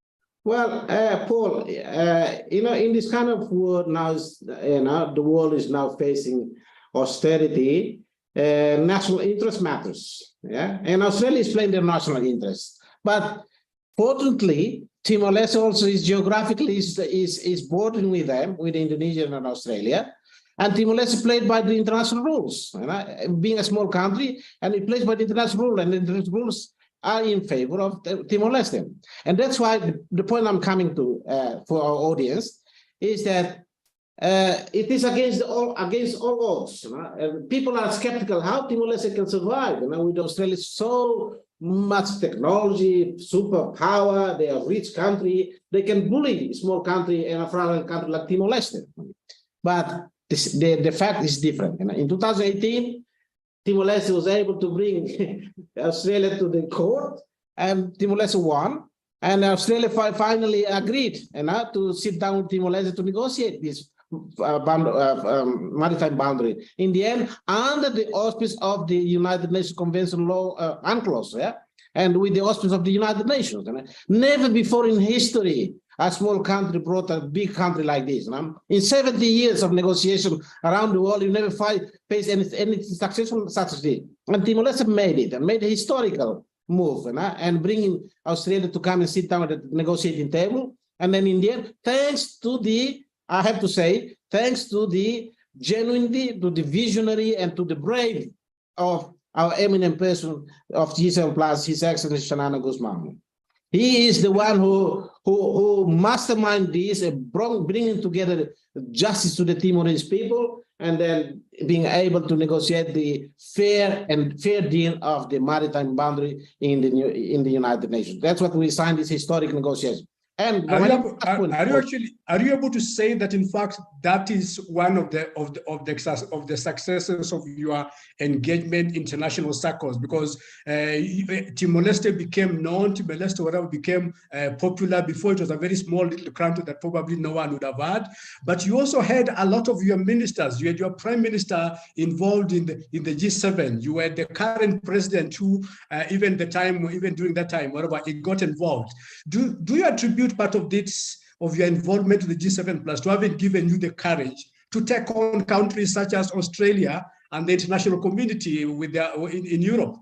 Well, Paul, in this kind of world now, the world is now facing austerity. National interest matters, and Australia is playing their national interest. But fortunately, Timor-Leste also is geographically is bordering with them, with Indonesia and Australia. And Timor-Leste is played by the international rules, being a small country, and it plays by the international rules, and the international rules are in favor of Timor-Leste. And that's why the point I'm coming to for our audience is that it is against all odds. People are skeptical how Timor-Leste can survive with Australia so much technology, superpower, they are a rich country, they can bully a small country and a fragile country like Timor-Leste. But the fact is different. In 2018, Timor-Leste was able to bring Australia to the court, and Timor-Leste won. And Australia finally agreed to sit down with Timor-Leste to negotiate this maritime boundary. In the end, under the auspice of the United Nations Convention law UNCLOS, and with the auspice of the United Nations. Never before in history a small country brought a big country like this. In 70 years of negotiation around the world, you never faced any successful success. And Timor-Leste made it, and made a historical move, and bringing Australia to come and sit down at the negotiating table. And then in the end, thanks to the, I have to say, thanks to the genuinity, to the visionary, and to the brave of our eminent person of G7+, His Excellency Xanana Guzman. He is the one who masterminded this and bringing together justice to the Timorese people, and then being able to negotiate the fair deal of the maritime boundary in the United Nations. That's what we signed, this historic negotiation. And are you able to say that in fact that is one of the successes of your engagement in international circles? Because Timor-Leste became known, Timor-Leste whatever became popular. Before it was a very small little country that probably no one would have heard. But you also had a lot of your ministers. You had your prime minister involved in the G7. You had the current president who even during that time, whatever, it got involved. Do you attribute part of this, of your involvement with the G7+, to having given you the courage to take on countries such as Australia and the international community in Europe?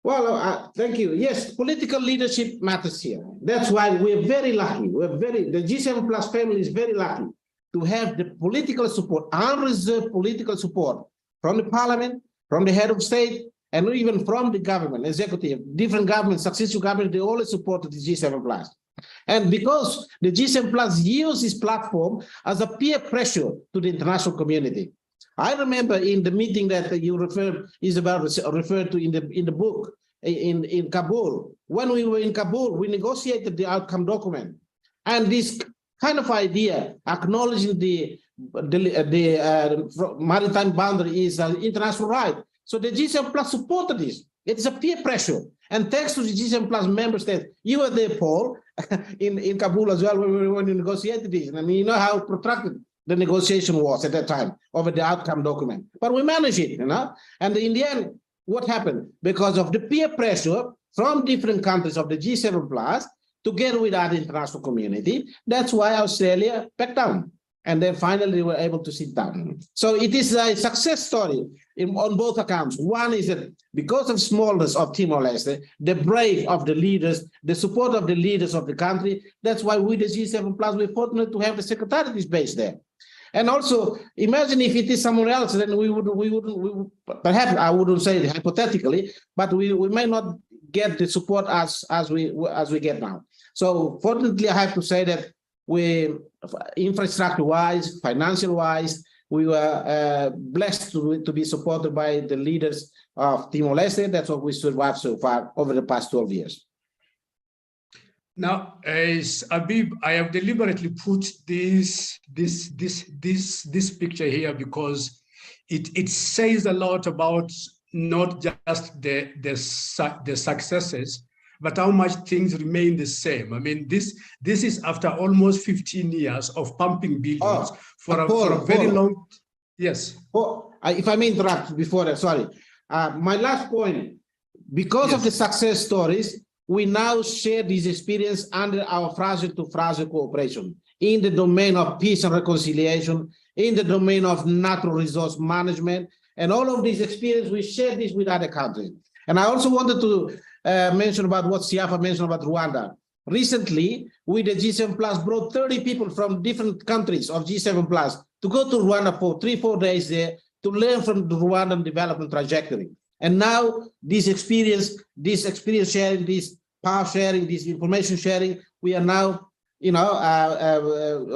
Well, thank you. Yes, political leadership matters here. That's why we're very lucky. The G7+ family is very lucky to have the political support, unreserved political support from the parliament, from the head of state, and even from the government, executive, different governments, successive governments, they always supported the G7+. And because the G7+ used this platform as a peer pressure to the international community. I remember in the meeting that Isabel referred to in the book in Kabul. When we were in Kabul, we negotiated the outcome document. And this kind of idea, acknowledging the maritime boundary is an international right. So the G7+ supported this. It is a peer pressure. And thanks to the G7+ member states, you were there, Paul, in Kabul as well when we negotiated this. And you know how protracted the negotiation was at that time over the outcome document. But we managed it, And in the end, what happened? Because of the peer pressure from different countries of the G7+, together with our international community, that's why Australia backed down. and then finally they were able to sit down. So it is a success story on both accounts. One is that because of smallness of Timor-Leste, the brave of the leaders, the support of the leaders of the country, that's why we, the G7 Plus, we're fortunate to have the secretariat based there. And also, imagine if it is someone else, then we would perhaps, I wouldn't say it hypothetically, but we may not get the support as we get now. So fortunately, I have to say that we, infrastructure-wise, financial-wise, we were blessed to be supported by the leaders of Timor-Leste. That's what we survived so far over the past 12 years. Now, as Abib, I have deliberately put this picture here because it says a lot about not just the successes, but how much things remain the same. I mean, this is after almost 15 years of pumping billions for a very long. Yes. If I may interrupt before that, sorry. My last point, because of the success stories, we now share this experience under our fragile-to-fragile cooperation in the domain of peace and reconciliation, in the domain of natural resource management, and all of these experience, we share this with other countries. And I also wanted to mention about what Siafa mentioned about Rwanda. Recently, we, the G7 Plus, brought 30 people from different countries of G7 Plus to go to Rwanda for 3-4 days there to learn from the Rwandan development trajectory. And now this experience sharing, this power sharing, this information sharing, we are now,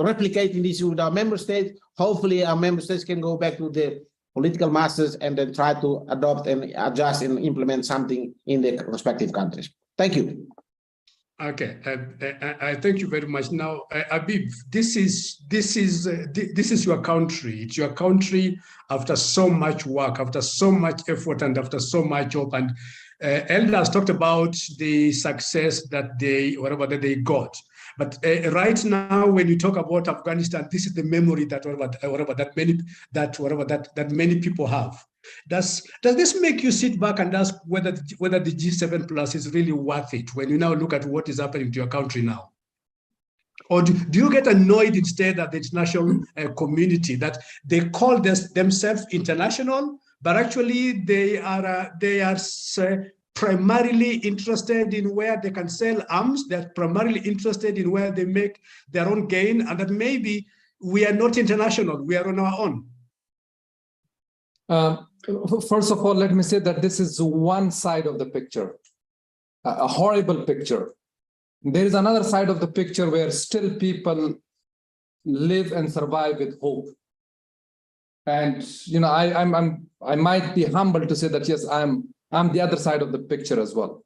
replicating this with our member states. Hopefully our member states can go back to the political masters and then try to adopt and adjust and implement something in the respective countries. Thank you. Okay, I thank you very much. Now, Abib, this is your country. It's your country after so much work, after so much effort, and after so much hope. And elders talked about the success that they got. But right now, when you talk about Afghanistan, this is the memory that many people have. Does this make you sit back and ask whether the G7 Plus is really worth it when you now look at what is happening to your country now? Or do you get annoyed instead at the international community that they call themselves international, but actually they are primarily interested in where they can sell arms, they're primarily interested in where they make their own gain, and that maybe we are not international, we are on our own? First of all, let me say that this is one side of the picture, a horrible picture. There is another side of the picture where still people live and survive with hope. And I might be humble to say that yes, I'm the other side of the picture as well.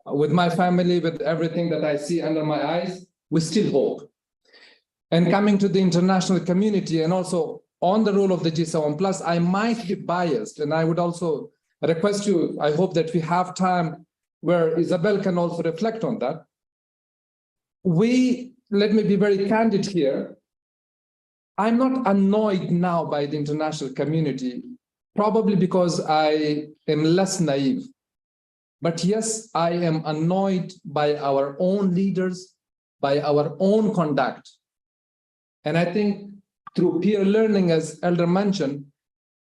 With my family, with everything that I see under my eyes, we still hope. And coming to the international community and also on the role of the G7 Plus, I might be biased, and I would also request you, I hope that we have time where Isabel can also reflect on that. Let me be very candid here. I'm not annoyed now by the international community, probably because I am less naive. But yes, I am annoyed by our own leaders, by our own conduct. And I think through peer learning, as Elder mentioned,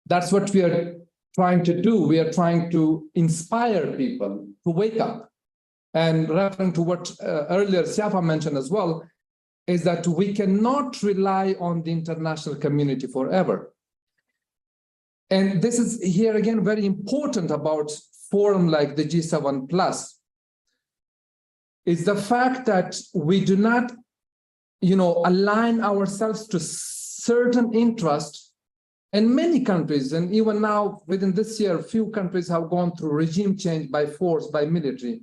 that's what we are trying to do. We are trying to inspire people to wake up. And referring to what earlier Siafa mentioned as well, is that we cannot rely on the international community forever. And this is here again very important about forum like the G7 Plus, is the fact that we do not, align ourselves to certain interests. And many countries, and even now within this year, few countries have gone through regime change by force, by military.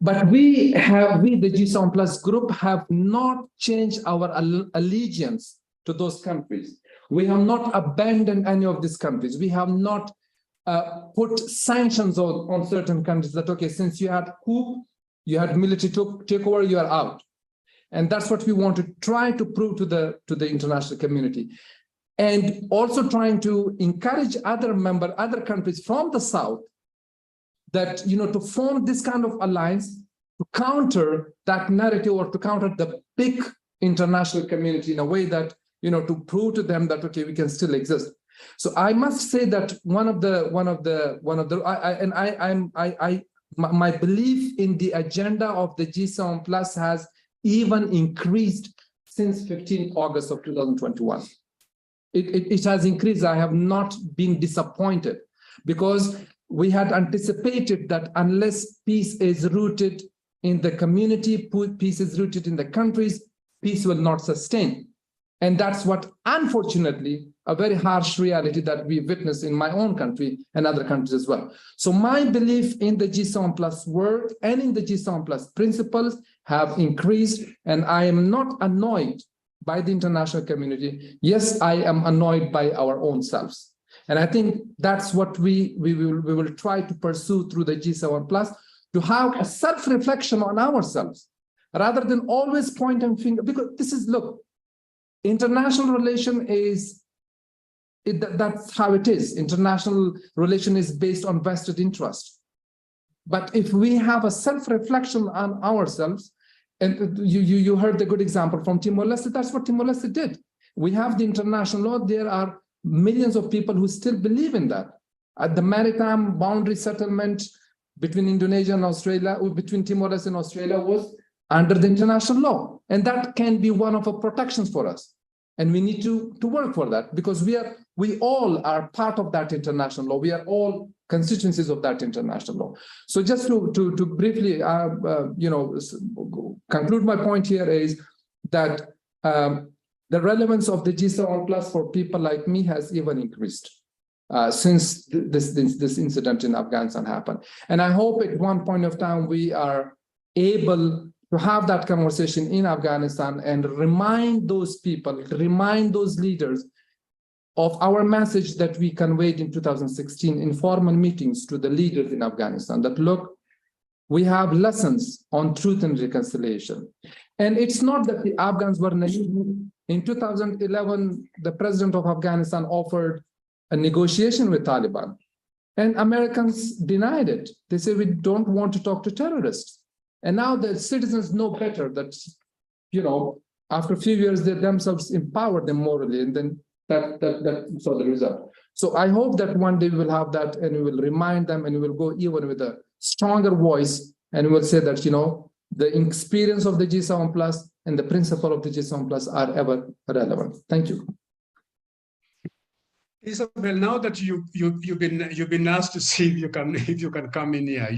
But we, the G7 Plus group, have not changed our allegiance to those countries. We have not abandoned any of these countries. We have not put sanctions on certain countries that, okay, since you had coup, you had military takeover, you are out. And that's what we want to try to prove to the international community. And also trying to encourage other countries from the South that, to form this kind of alliance to counter that narrative or to counter the big international community in a way that to prove to them that, okay, we can still exist. So I must say that my belief in the agenda of the G7 Plus has even increased since 15 August of 2021. It has increased. I have not been disappointed, because we had anticipated that unless peace is rooted in the community, peace is rooted in the countries, peace will not sustain. And that's what, unfortunately, a very harsh reality that we witness in my own country and other countries as well. So my belief in the G7 Plus work and in the G7 Plus principles have increased, and I am not annoyed by the international community. Yes, I am annoyed by our own selves. And I think that's what we will try to pursue through the G7 Plus, to have a self-reflection on ourselves, rather than always pointing finger, because this is, look, international relation that's how it is. International relation is based on vested interest. But if we have a self-reflection on ourselves, and you heard the good example from Timor-Leste, that's what Timor-Leste did. We have the international law. There are millions of people who still believe in that. The maritime boundary settlement between Indonesia and Australia, between Timor-Leste and Australia, was under the international law. And that can be one of the protections for us. And we need to work for that, because we all are part of that international law. We are all constituencies of that international law. So just to briefly, conclude my point here is that the relevance of the G7 Plus for people like me has even increased since this incident in Afghanistan happened. And I hope at one point of time we are able to have that conversation in Afghanistan and remind those people, remind those leaders of our message that we conveyed in 2016 in formal meetings to the leaders in Afghanistan, that look, we have lessons on truth and reconciliation. And it's not that the Afghans were naive. In 2011, the president of Afghanistan offered a negotiation with Taliban, and Americans denied it. They said, we don't want to talk to terrorists. And now the citizens know better that, after a few years, they themselves empower them morally, and then that saw the result. So I hope that one day we will have that, and we will remind them, and we will go even with a stronger voice, and we will say that, the experience of the G7 Plus and the principle of the G7 Plus are ever relevant. Thank you. Isabel, now that you've been asked to see if you can come in here,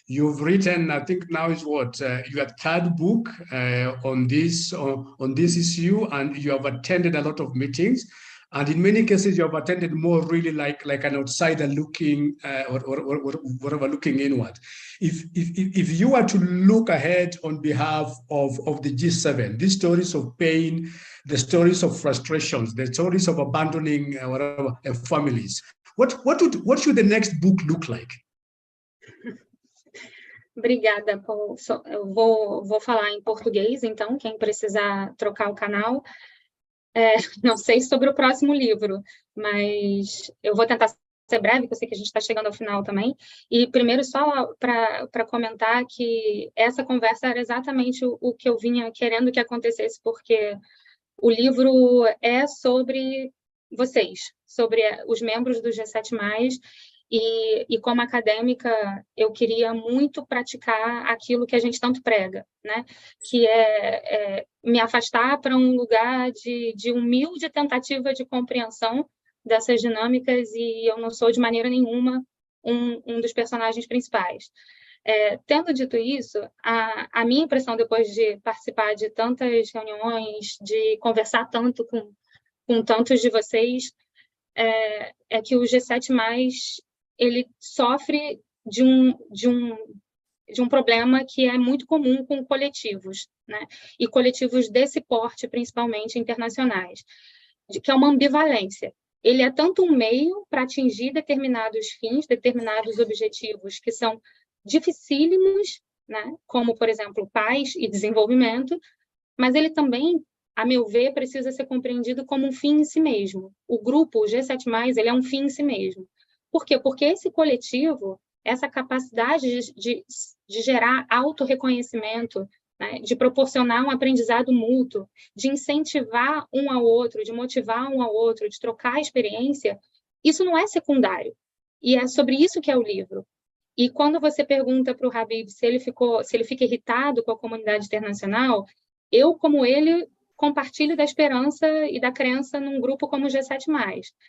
you've written, I think now is what your third book on this issue, and you have attended a lot of meetings, and in many cases you have attended more really like an outsider looking or whatever, looking inward. If you were to look ahead on behalf of the G7, these stories of pain, the stories of frustrations, the stories of abandoning families, what should the next book look like? Obrigada, Paul. Eu vou falar em português, então, quem precisar trocar o canal. Não sei sobre o próximo livro, mas eu vou tentar ser breve, porque eu sei que a gente está chegando ao final também. E primeiro, só para comentar que essa conversa era exatamente o que eu vinha querendo que acontecesse, porque o livro é sobre vocês, sobre os membros do G7+, e como acadêmica, eu queria muito praticar aquilo que a gente tanto prega, né? Que é me afastar para um lugar de humilde tentativa de compreensão dessas dinâmicas, e eu não sou de maneira nenhuma um dos personagens principais. Tendo dito isso, a minha impressão depois de participar de tantas reuniões, de conversar tanto com tantos de vocês, é que o G7+, ele sofre de um problema que é muito comum com coletivos, né? E coletivos desse porte, principalmente internacionais, que é uma ambivalência. Ele é tanto um meio para atingir determinados fins, determinados objetivos que são dificílimos, né? Como, por exemplo, paz e desenvolvimento, mas ele também, a meu ver, precisa ser compreendido como um fim em si mesmo. O grupo, o G7+, ele é um fim em si mesmo. Por quê? Porque esse coletivo, essa capacidade de gerar autorreconhecimento né, de proporcionar um aprendizado mútuo, de incentivar um ao outro, de motivar um ao outro, de trocar experiência, isso não é secundário. E é sobre isso que é o livro. E quando você pergunta para o Habib se ele fica irritado com a comunidade internacional, eu, como ele, compartilho da esperança e da crença num grupo como o G7+.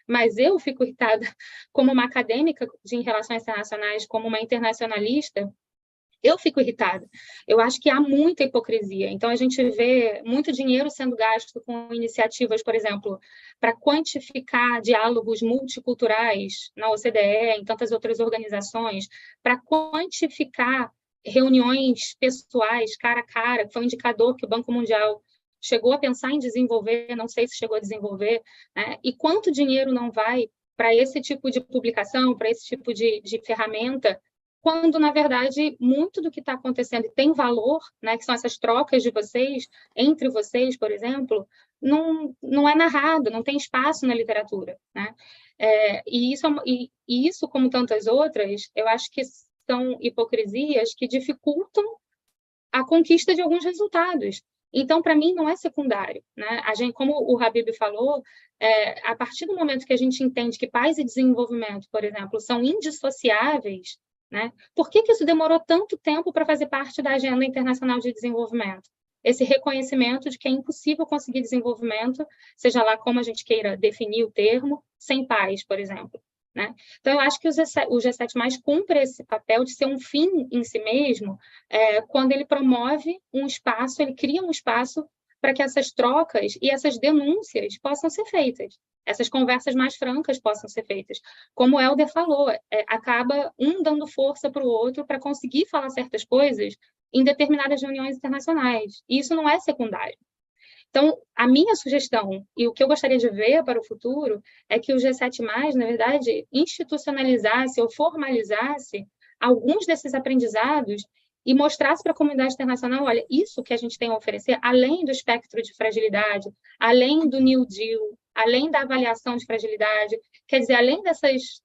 Mas eu fico irritada como uma acadêmica de relações internacionais, como uma internacionalista, eu fico irritada. Eu acho que há muita hipocrisia. Então, a gente vê muito dinheiro sendo gasto com iniciativas, por exemplo, para quantificar diálogos multiculturais na OCDE, em tantas outras organizações, para quantificar reuniões pessoais, cara a cara, que foi um indicador que o Banco Mundial chegou a pensar em desenvolver, não sei se chegou a desenvolver, né? E quanto dinheiro não vai para esse tipo de publicação, para esse tipo de ferramenta, quando, na verdade, muito do que está acontecendo e tem valor, né, que são essas trocas de vocês, entre vocês, por exemplo, não é narrado, não tem espaço na literatura, né? E isso, como tantas outras, eu acho que são hipocrisias que dificultam a conquista de alguns resultados. Então, para mim, não é secundário, né? A gente, como o Habib falou, a partir do momento que a gente entende que paz e desenvolvimento, por exemplo, são indissociáveis, né? Por que isso demorou tanto tempo para fazer parte da Agenda Internacional de Desenvolvimento? Esse reconhecimento de que é impossível conseguir desenvolvimento, seja lá como a gente queira definir o termo, sem paz, por exemplo, né? Então, eu acho que o G7+ cumpre esse papel de ser um fim em si mesmo, quando ele promove um espaço, ele cria um espaço para que essas trocas e essas denúncias possam ser feitas, essas conversas mais francas possam ser feitas. Como o Helder falou, acaba um dando força para o outro para conseguir falar certas coisas em determinadas reuniões internacionais. E isso não é secundário. Então, a minha sugestão, e o que eu gostaria de ver para o futuro, é que o G7+, na verdade, institucionalizasse ou formalizasse alguns desses aprendizados e mostrasse para a comunidade internacional, olha, isso que a gente tem a oferecer, além do espectro de fragilidade, além do New Deal, além da avaliação de fragilidade, quer dizer, além dessas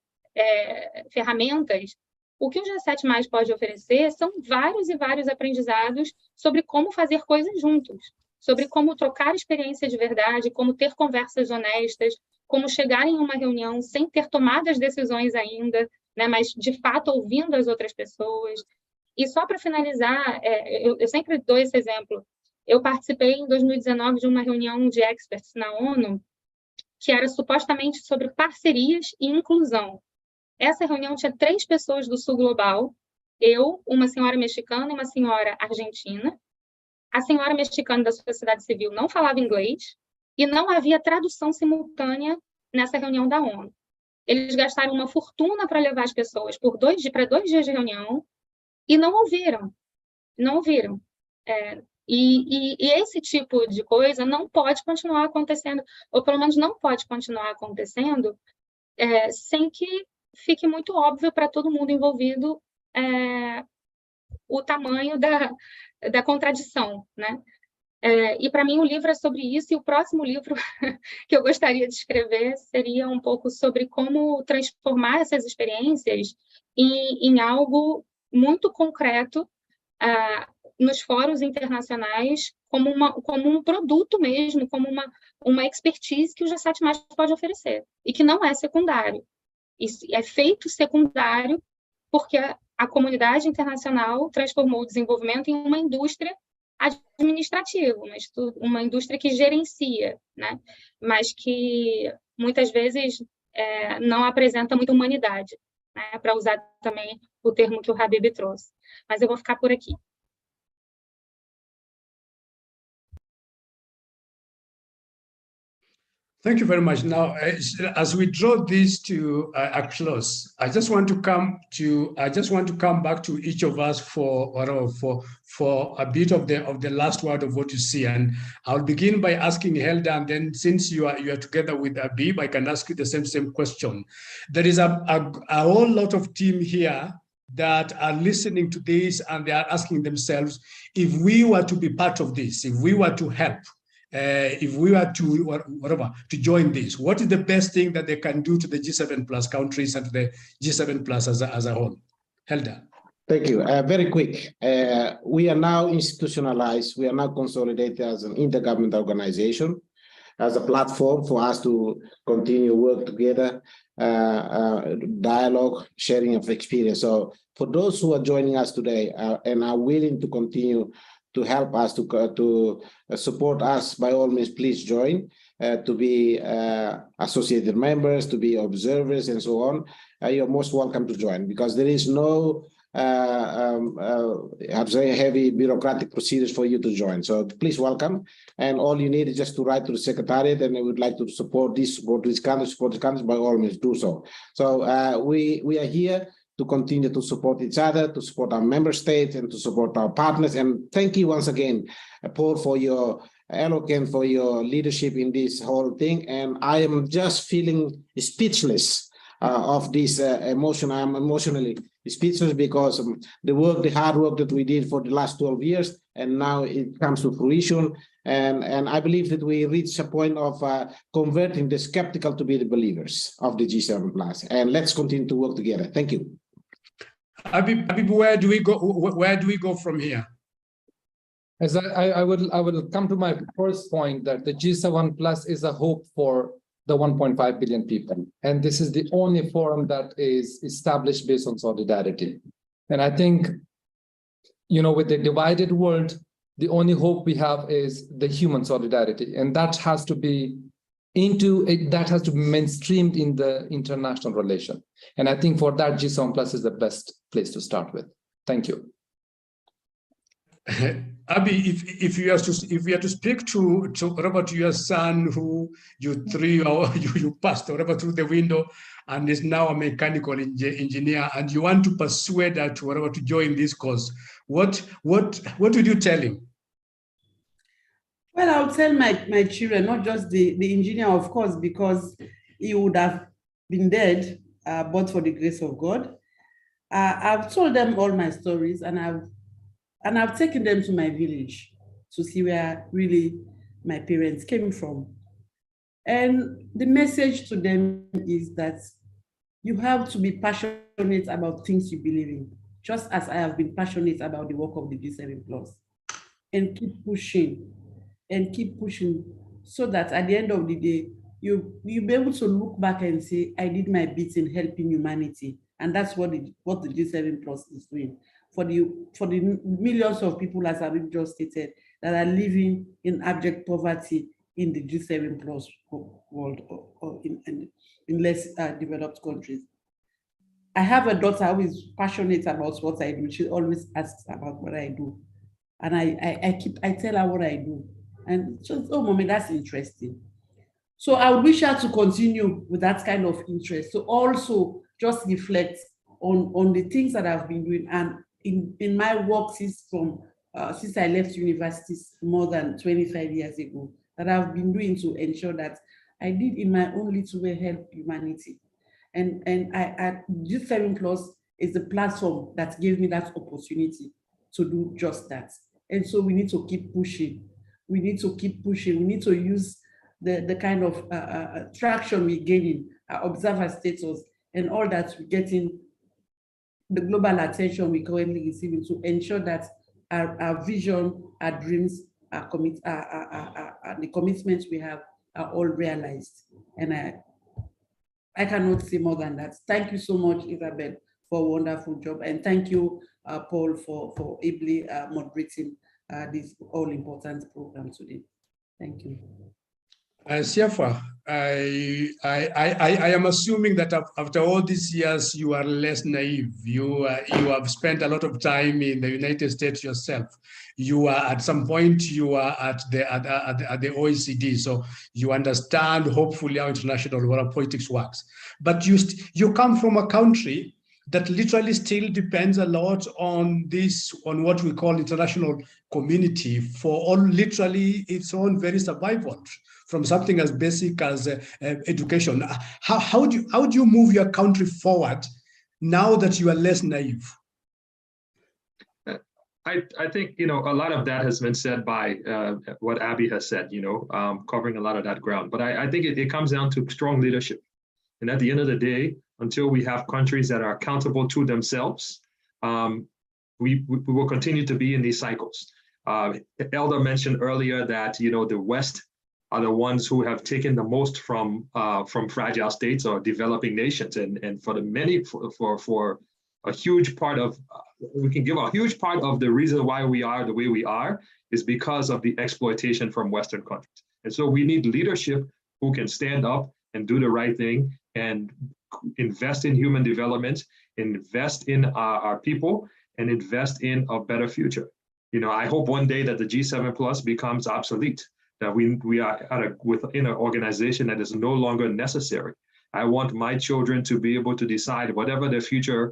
ferramentas, o que o G7+ pode oferecer são vários e vários aprendizados sobre como fazer coisas juntos, sobre como trocar experiência de verdade, como ter conversas honestas, como chegar em uma reunião sem ter tomado as decisões ainda, né, mas, de fato, ouvindo as outras pessoas. E só para finalizar, eu sempre dou esse exemplo. Eu participei em 2019 de uma reunião de experts na ONU, que era supostamente sobre parcerias e inclusão. Essa reunião tinha 3 pessoas do Sul Global, eu, uma senhora mexicana e uma senhora argentina. A senhora mexicana da sociedade civil não falava inglês e não havia tradução simultânea nessa reunião da ONU. Eles gastaram uma fortuna para levar as pessoas para 2 dias de reunião, e não ouviram. E esse tipo de coisa não pode continuar acontecendo, ou pelo menos não pode continuar acontecendo, sem que fique muito óbvio para todo mundo envolvido o tamanho da contradição, né? E para mim o livro é sobre isso, e o próximo livro que eu gostaria de escrever seria um pouco sobre como transformar essas experiências em algo muito concreto nos fóruns internacionais, como um produto mesmo, como uma expertise que o G7+ pode oferecer, e que não é secundário. Isso é feito secundário porque a comunidade internacional transformou o desenvolvimento em uma indústria administrativa, uma indústria que gerencia, né? Mas que muitas vezes não apresenta muita humanidade, né? Para usar também o termo que o Habib trouxe. Mas eu vou ficar por aqui. Thank you very much. Now, as we draw this to a close, I just want to come back to each of us for a bit of the last word of what you see. And I'll begin by asking Helda, and then since you are together with Habib, I can ask you the same question. There is a whole lot of team here that are listening to this, and they are asking themselves, if we were to be part of this, if we were to help, if we were to join this, what is the best thing that they can do to the G7+ countries and to the G7+ as a whole? Helda. Thank you. Very quick. we are now institutionalized. We are now consolidated as an intergovernmental organization, as a platform for us to continue work together, dialogue, sharing of experience. So for those who are joining us today and are willing to continue to help us, to support us, by all means, please join, to be associated members, to be observers, and so on. You're most welcome to join, because there is no very heavy bureaucratic procedures for you to join. So please welcome. And all you need is just to write to the secretariat, and we would like to support this country, by all means do so. So we are here to continue to support each other, to support our member states, and to support our partners. And thank you once again, Paul, for your eloquence, for your leadership in this whole thing. And I am just feeling speechless of this emotion. I'm emotionally speechless because the hard work that we did for the last 12 years, and now it comes to fruition. And I believe that we reach a point of converting the skeptical to be the believers of the G7+. And let's continue to work together. Thank you. Habib, where do we go? Where do we go from here? As I will come to my first point, that the G7+ is a hope for the 1.5 billion people. And this is the only forum that is established based on solidarity. And I think, you know, with the divided world, the only hope we have is the human solidarity. And that has to be mainstreamed in the international relation. And I think for that, G7+ is the best place to start with. Thank you. Abi, if you are to speak to Robert, your son, who you passed Robert through the window and is now a mechanical engineer, and you want to persuade her to Robert to join this course, what would you tell him? Well, I would tell my children, not just the engineer, of course, because he would have been dead, but for the grace of God. I've told them all my stories, and I've taken them to my village to see where really my parents came from. And the message to them is that you have to be passionate about things you believe in, just as I have been passionate about the work of the G7+. And keep pushing, so that at the end of the day, you'll be able to look back and say, I did my bit in helping humanity. And that's what the G7+ is doing. For the millions of people, as I've just stated, that are living in abject poverty in the G7+ world, or in less developed countries. I have a daughter who is passionate about what I do. She always asks about what I do. And I tell her what I do. And she says, oh, Mommy, that's interesting. So I would wish her to continue with that kind of interest. So also just reflect on the things that I've been doing. And in my work since I left universities more than 25 years ago, that I've been doing to ensure that I did in my own little way help humanity. And G7+ is the platform that gave me that opportunity to do just that. And so we need to keep pushing. We need to keep pushing. We need to use the kind of traction we're gaining, observer status, and all that we're getting, the global attention we currently receiving, to ensure that our vision, our dreams, the commitments we have are all realized. And I cannot say more than that. Thank you so much, Isabel, for a wonderful job. And thank you, Paul, for ably moderating this all-important program today. Thank you. Siafa, I am assuming that after all these years, you are less naive. You have spent a lot of time in the United States yourself. You are at some point, you are at the OECD, so you understand hopefully how international world politics works. But you come from a country that literally still depends a lot on what we call international community for all literally its own very survival, from something as basic as education. How do you move your country forward now that you are less naive? I think, a lot of that has been said by what Abby has said, covering a lot of that ground. But I think it comes down to strong leadership. And at the end of the day, until we have countries that are accountable to themselves, we will continue to be in these cycles. Elder mentioned earlier that, you know, the West are the ones who have taken the most from fragile states or developing nations, and for the many, for a huge part of, we can give a huge part of the reason why we are the way we are is because of the exploitation from Western countries. And so we need leadership who can stand up and do the right thing and invest in human development, invest in our people, and invest in a better future. You know, I hope one day that the G7 Plus becomes obsolete, that we are within an organization that is no longer necessary. I want my children to be able to decide whatever their future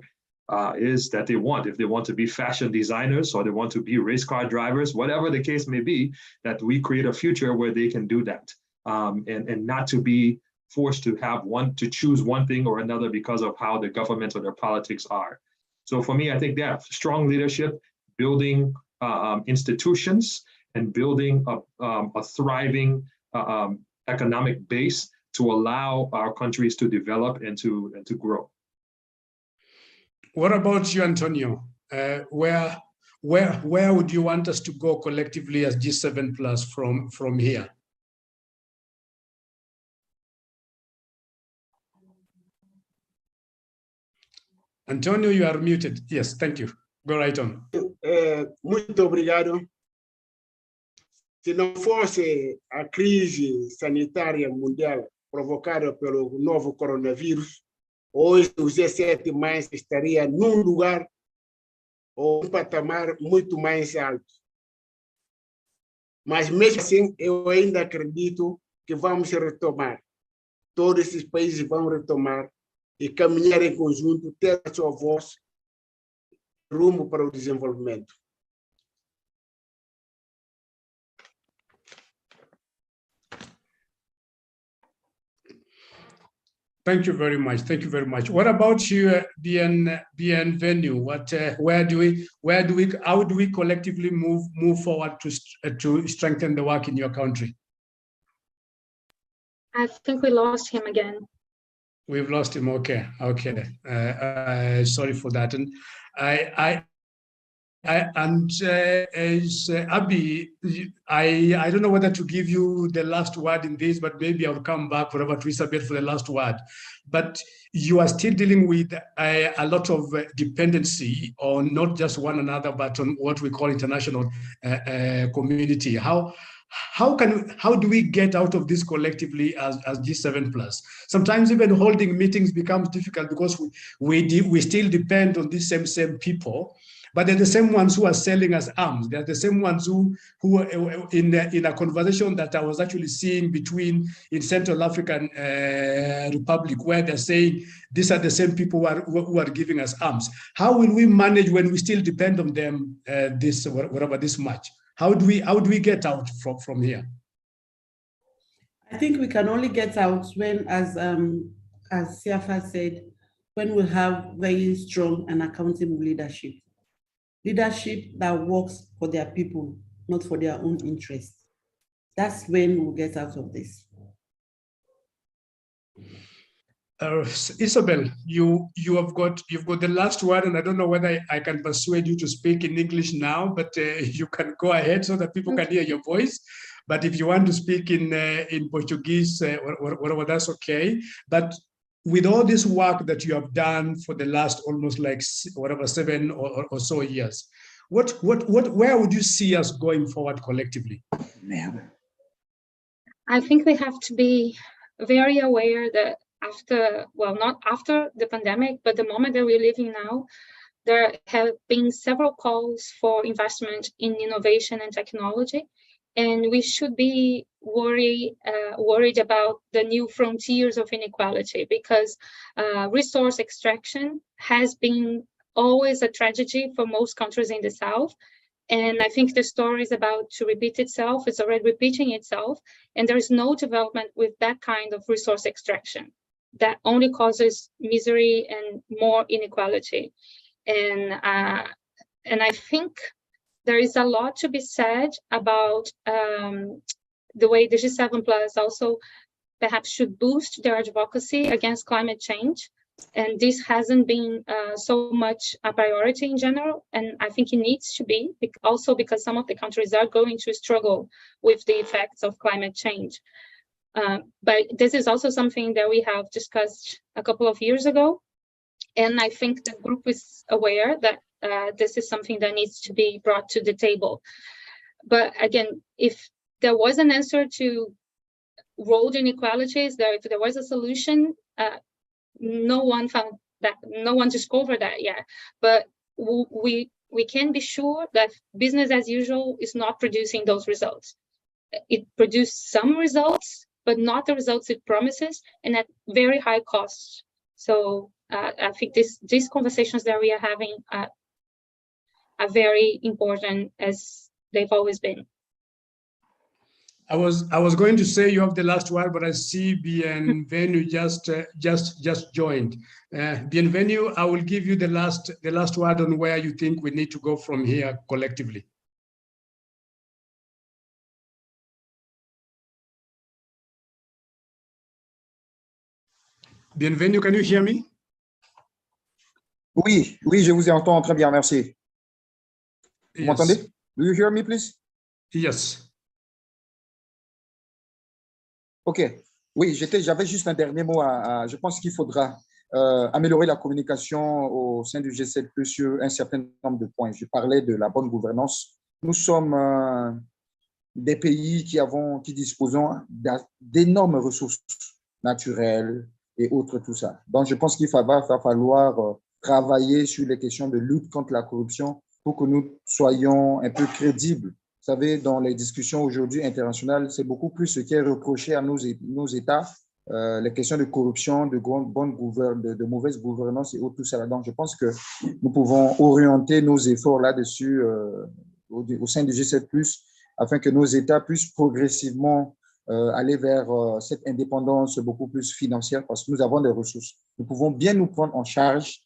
is that they want. If they want to be fashion designers or they want to be race car drivers, whatever the case may be, that we create a future where they can do that, and not to be forced to choose one thing or another because of how the government or their politics are. So for me, I think that strong leadership, building institutions, and building a thriving economic base to allow our countries to develop and to grow. What about you, Antonio? Where would you want us to go collectively as G7 Plus from here? Antonio, you are muted. Yes, thank you. Go right on. Muito obrigado. Se não fosse a crise sanitária mundial provocada pelo novo coronavírus, hoje o G7 mais estaria num lugar ou um patamar muito mais alto. Mas mesmo assim, eu ainda acredito que vamos retomar. Todos esses países vão retomar e caminhar em conjunto, ter a sua voz, rumo para o desenvolvimento. Thank you very much. Thank you very much. What about you, Bienvenue? How do we collectively move forward to strengthen the work in your country? I think we lost him again. We've lost him. Okay. Sorry for that. And Abby, I don't know whether to give you the last word in this, but maybe I'll come back forever to Isabel for the last word. But you are still dealing with a lot of dependency on not just one another, but on what we call international community. How do we get out of this collectively as G7 Plus? Sometimes even holding meetings becomes difficult because we still depend on these same people. But they're the same ones who are selling us arms. They're the same ones who in a conversation that I was actually seeing in Central African Republic, where they're saying these are the same people who are giving us arms. How will we manage when we still depend on them this much? How do we get out from here? I think we can only get out when, as Siafa said, when we have very strong and accountable leadership. Leadership that works for their people, not for their own interests. That's when we'll get out of this. Isabel, you've got the last word, and I don't know whether I can persuade you to speak in English now, but you can go ahead so that people can hear your voice. But if you want to speak in Portuguese, whatever, that's okay. But with all this work that you have done for the last almost like 7 or so years, where would you see us going forward collectively? I think we have to be very aware that not after the pandemic, but the moment that we're living now, there have been several calls for investment in innovation and technology. And we should be worried about the new frontiers of inequality, because resource extraction has been always a tragedy for most countries in the South. And I think the story is about to repeat itself. It's already repeating itself. And there is no development with that kind of resource extraction. That only causes misery and more inequality. And I think there is a lot to be said about the way the G7 Plus also perhaps should boost their advocacy against climate change. And this hasn't been so much a priority in general, and I think it needs to be, also because some of the countries are going to struggle with the effects of climate change. But this is also something that we have discussed a couple of years ago, and I think the group is aware that this is something that needs to be brought to the table. But again, if there was an answer to world inequalities, if there was a solution, no one found that, no one discovered that yet. But we can be sure that business as usual is not producing those results. It produced some results, but not the results it promises, and at very high costs. So I think these conversations that we are having are very important, as they've always been. I was going to say you have the last word, but I see Bienvenue just joined. Bienvenue, I will give you the last word on where you think we need to go from here collectively. Bienvenue, can you hear me? Oui, je vous entends très bien, merci. Vous m'entendez? Do you hear me, please? Yes. OK. Oui, j'avais juste un dernier mot je pense qu'il faudra améliorer la communication au sein du G7+ sur un certain nombre de points. Je parlais de la bonne gouvernance. Nous sommes des pays qui disposons d'énormes ressources naturelles et autres, tout ça. Donc, je pense qu'il va falloir travailler sur les questions de lutte contre la corruption pour que nous soyons un peu crédibles. Vous savez, dans les discussions aujourd'hui internationales, c'est beaucoup plus ce qui est reproché à nos États, les questions de corruption, de mauvaise gouvernance et autres, tout ça. Donc, je pense que nous pouvons orienter nos efforts là-dessus au sein du G7+, afin que nos États puissent progressivement aller vers cette indépendance beaucoup plus financière, parce que nous avons des ressources. Nous pouvons bien nous prendre en charge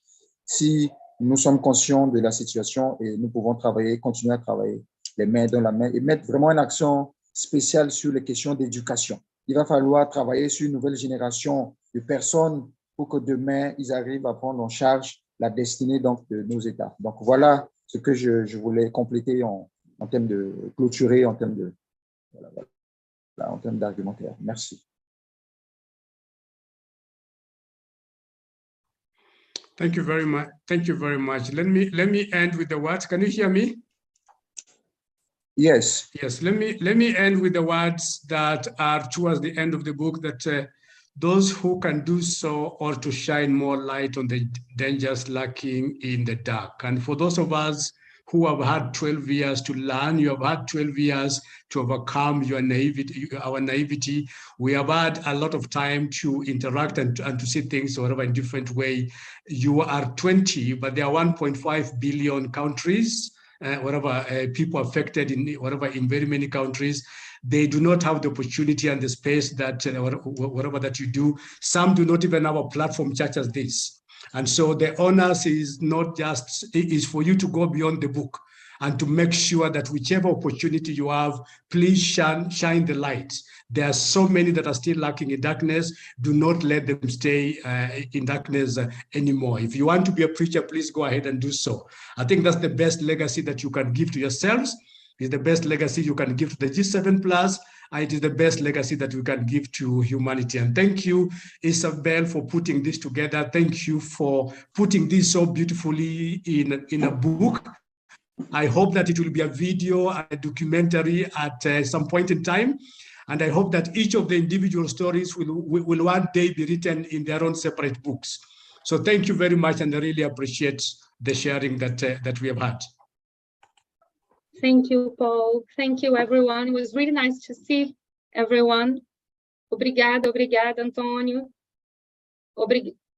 si nous sommes conscients de la situation, et nous pouvons continuer à travailler les mains dans la main et mettre vraiment une action spéciale sur les questions d'éducation. Il va falloir travailler sur une nouvelle génération de personnes pour que demain, ils arrivent à prendre en charge la destinée donc, de nos États. Donc, voilà ce que je voulais compléter en termes de clôturer, en termes d'argumentaire. Merci. Thank you very much. Thank you very much. Let me end with the words. Can you hear me? Yes. Yes. Let me end with the words that are towards the end of the book, that those who can do so ought to shine more light on the dangers lurking in the dark. And for those of us who have had 12 years to learn, you have had 12 years to overcome your our naivety. We have had a lot of time to interact and to see things whatever in different way. You are 20, but there are 1.5 billion countries, people affected in very many countries. They do not have the opportunity and the space that whatever that you do. Some do not even have a platform such as this. And so the onus is not just, is for you to go beyond the book and to make sure that whichever opportunity you have, please shine the light. There are so many that are still lurking in darkness. Do not let them stay in darkness anymore. If you want to be a preacher, please go ahead and do so. I think that's the best legacy that you can give to yourselves. It's the best legacy you can give to the G7+, and it is the best legacy that we can give to humanity. And thank you, Isabel, for putting this together. Thank you for putting this so beautifully in a book. I hope that it will be a video, a documentary at some point in time. And I hope that each of the individual stories will one day be written in their own separate books. So thank you very much, and I really appreciate the sharing that we have had. Thank you, Paul. Thank you, everyone. It was really nice to see everyone. Obrigada, Antonio.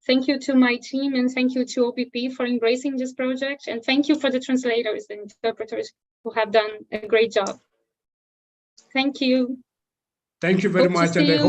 Thank you to my team, and thank you to OPP for embracing this project. And thank you for the translators and interpreters who have done a great job. Thank you. Thank you very much. And I hope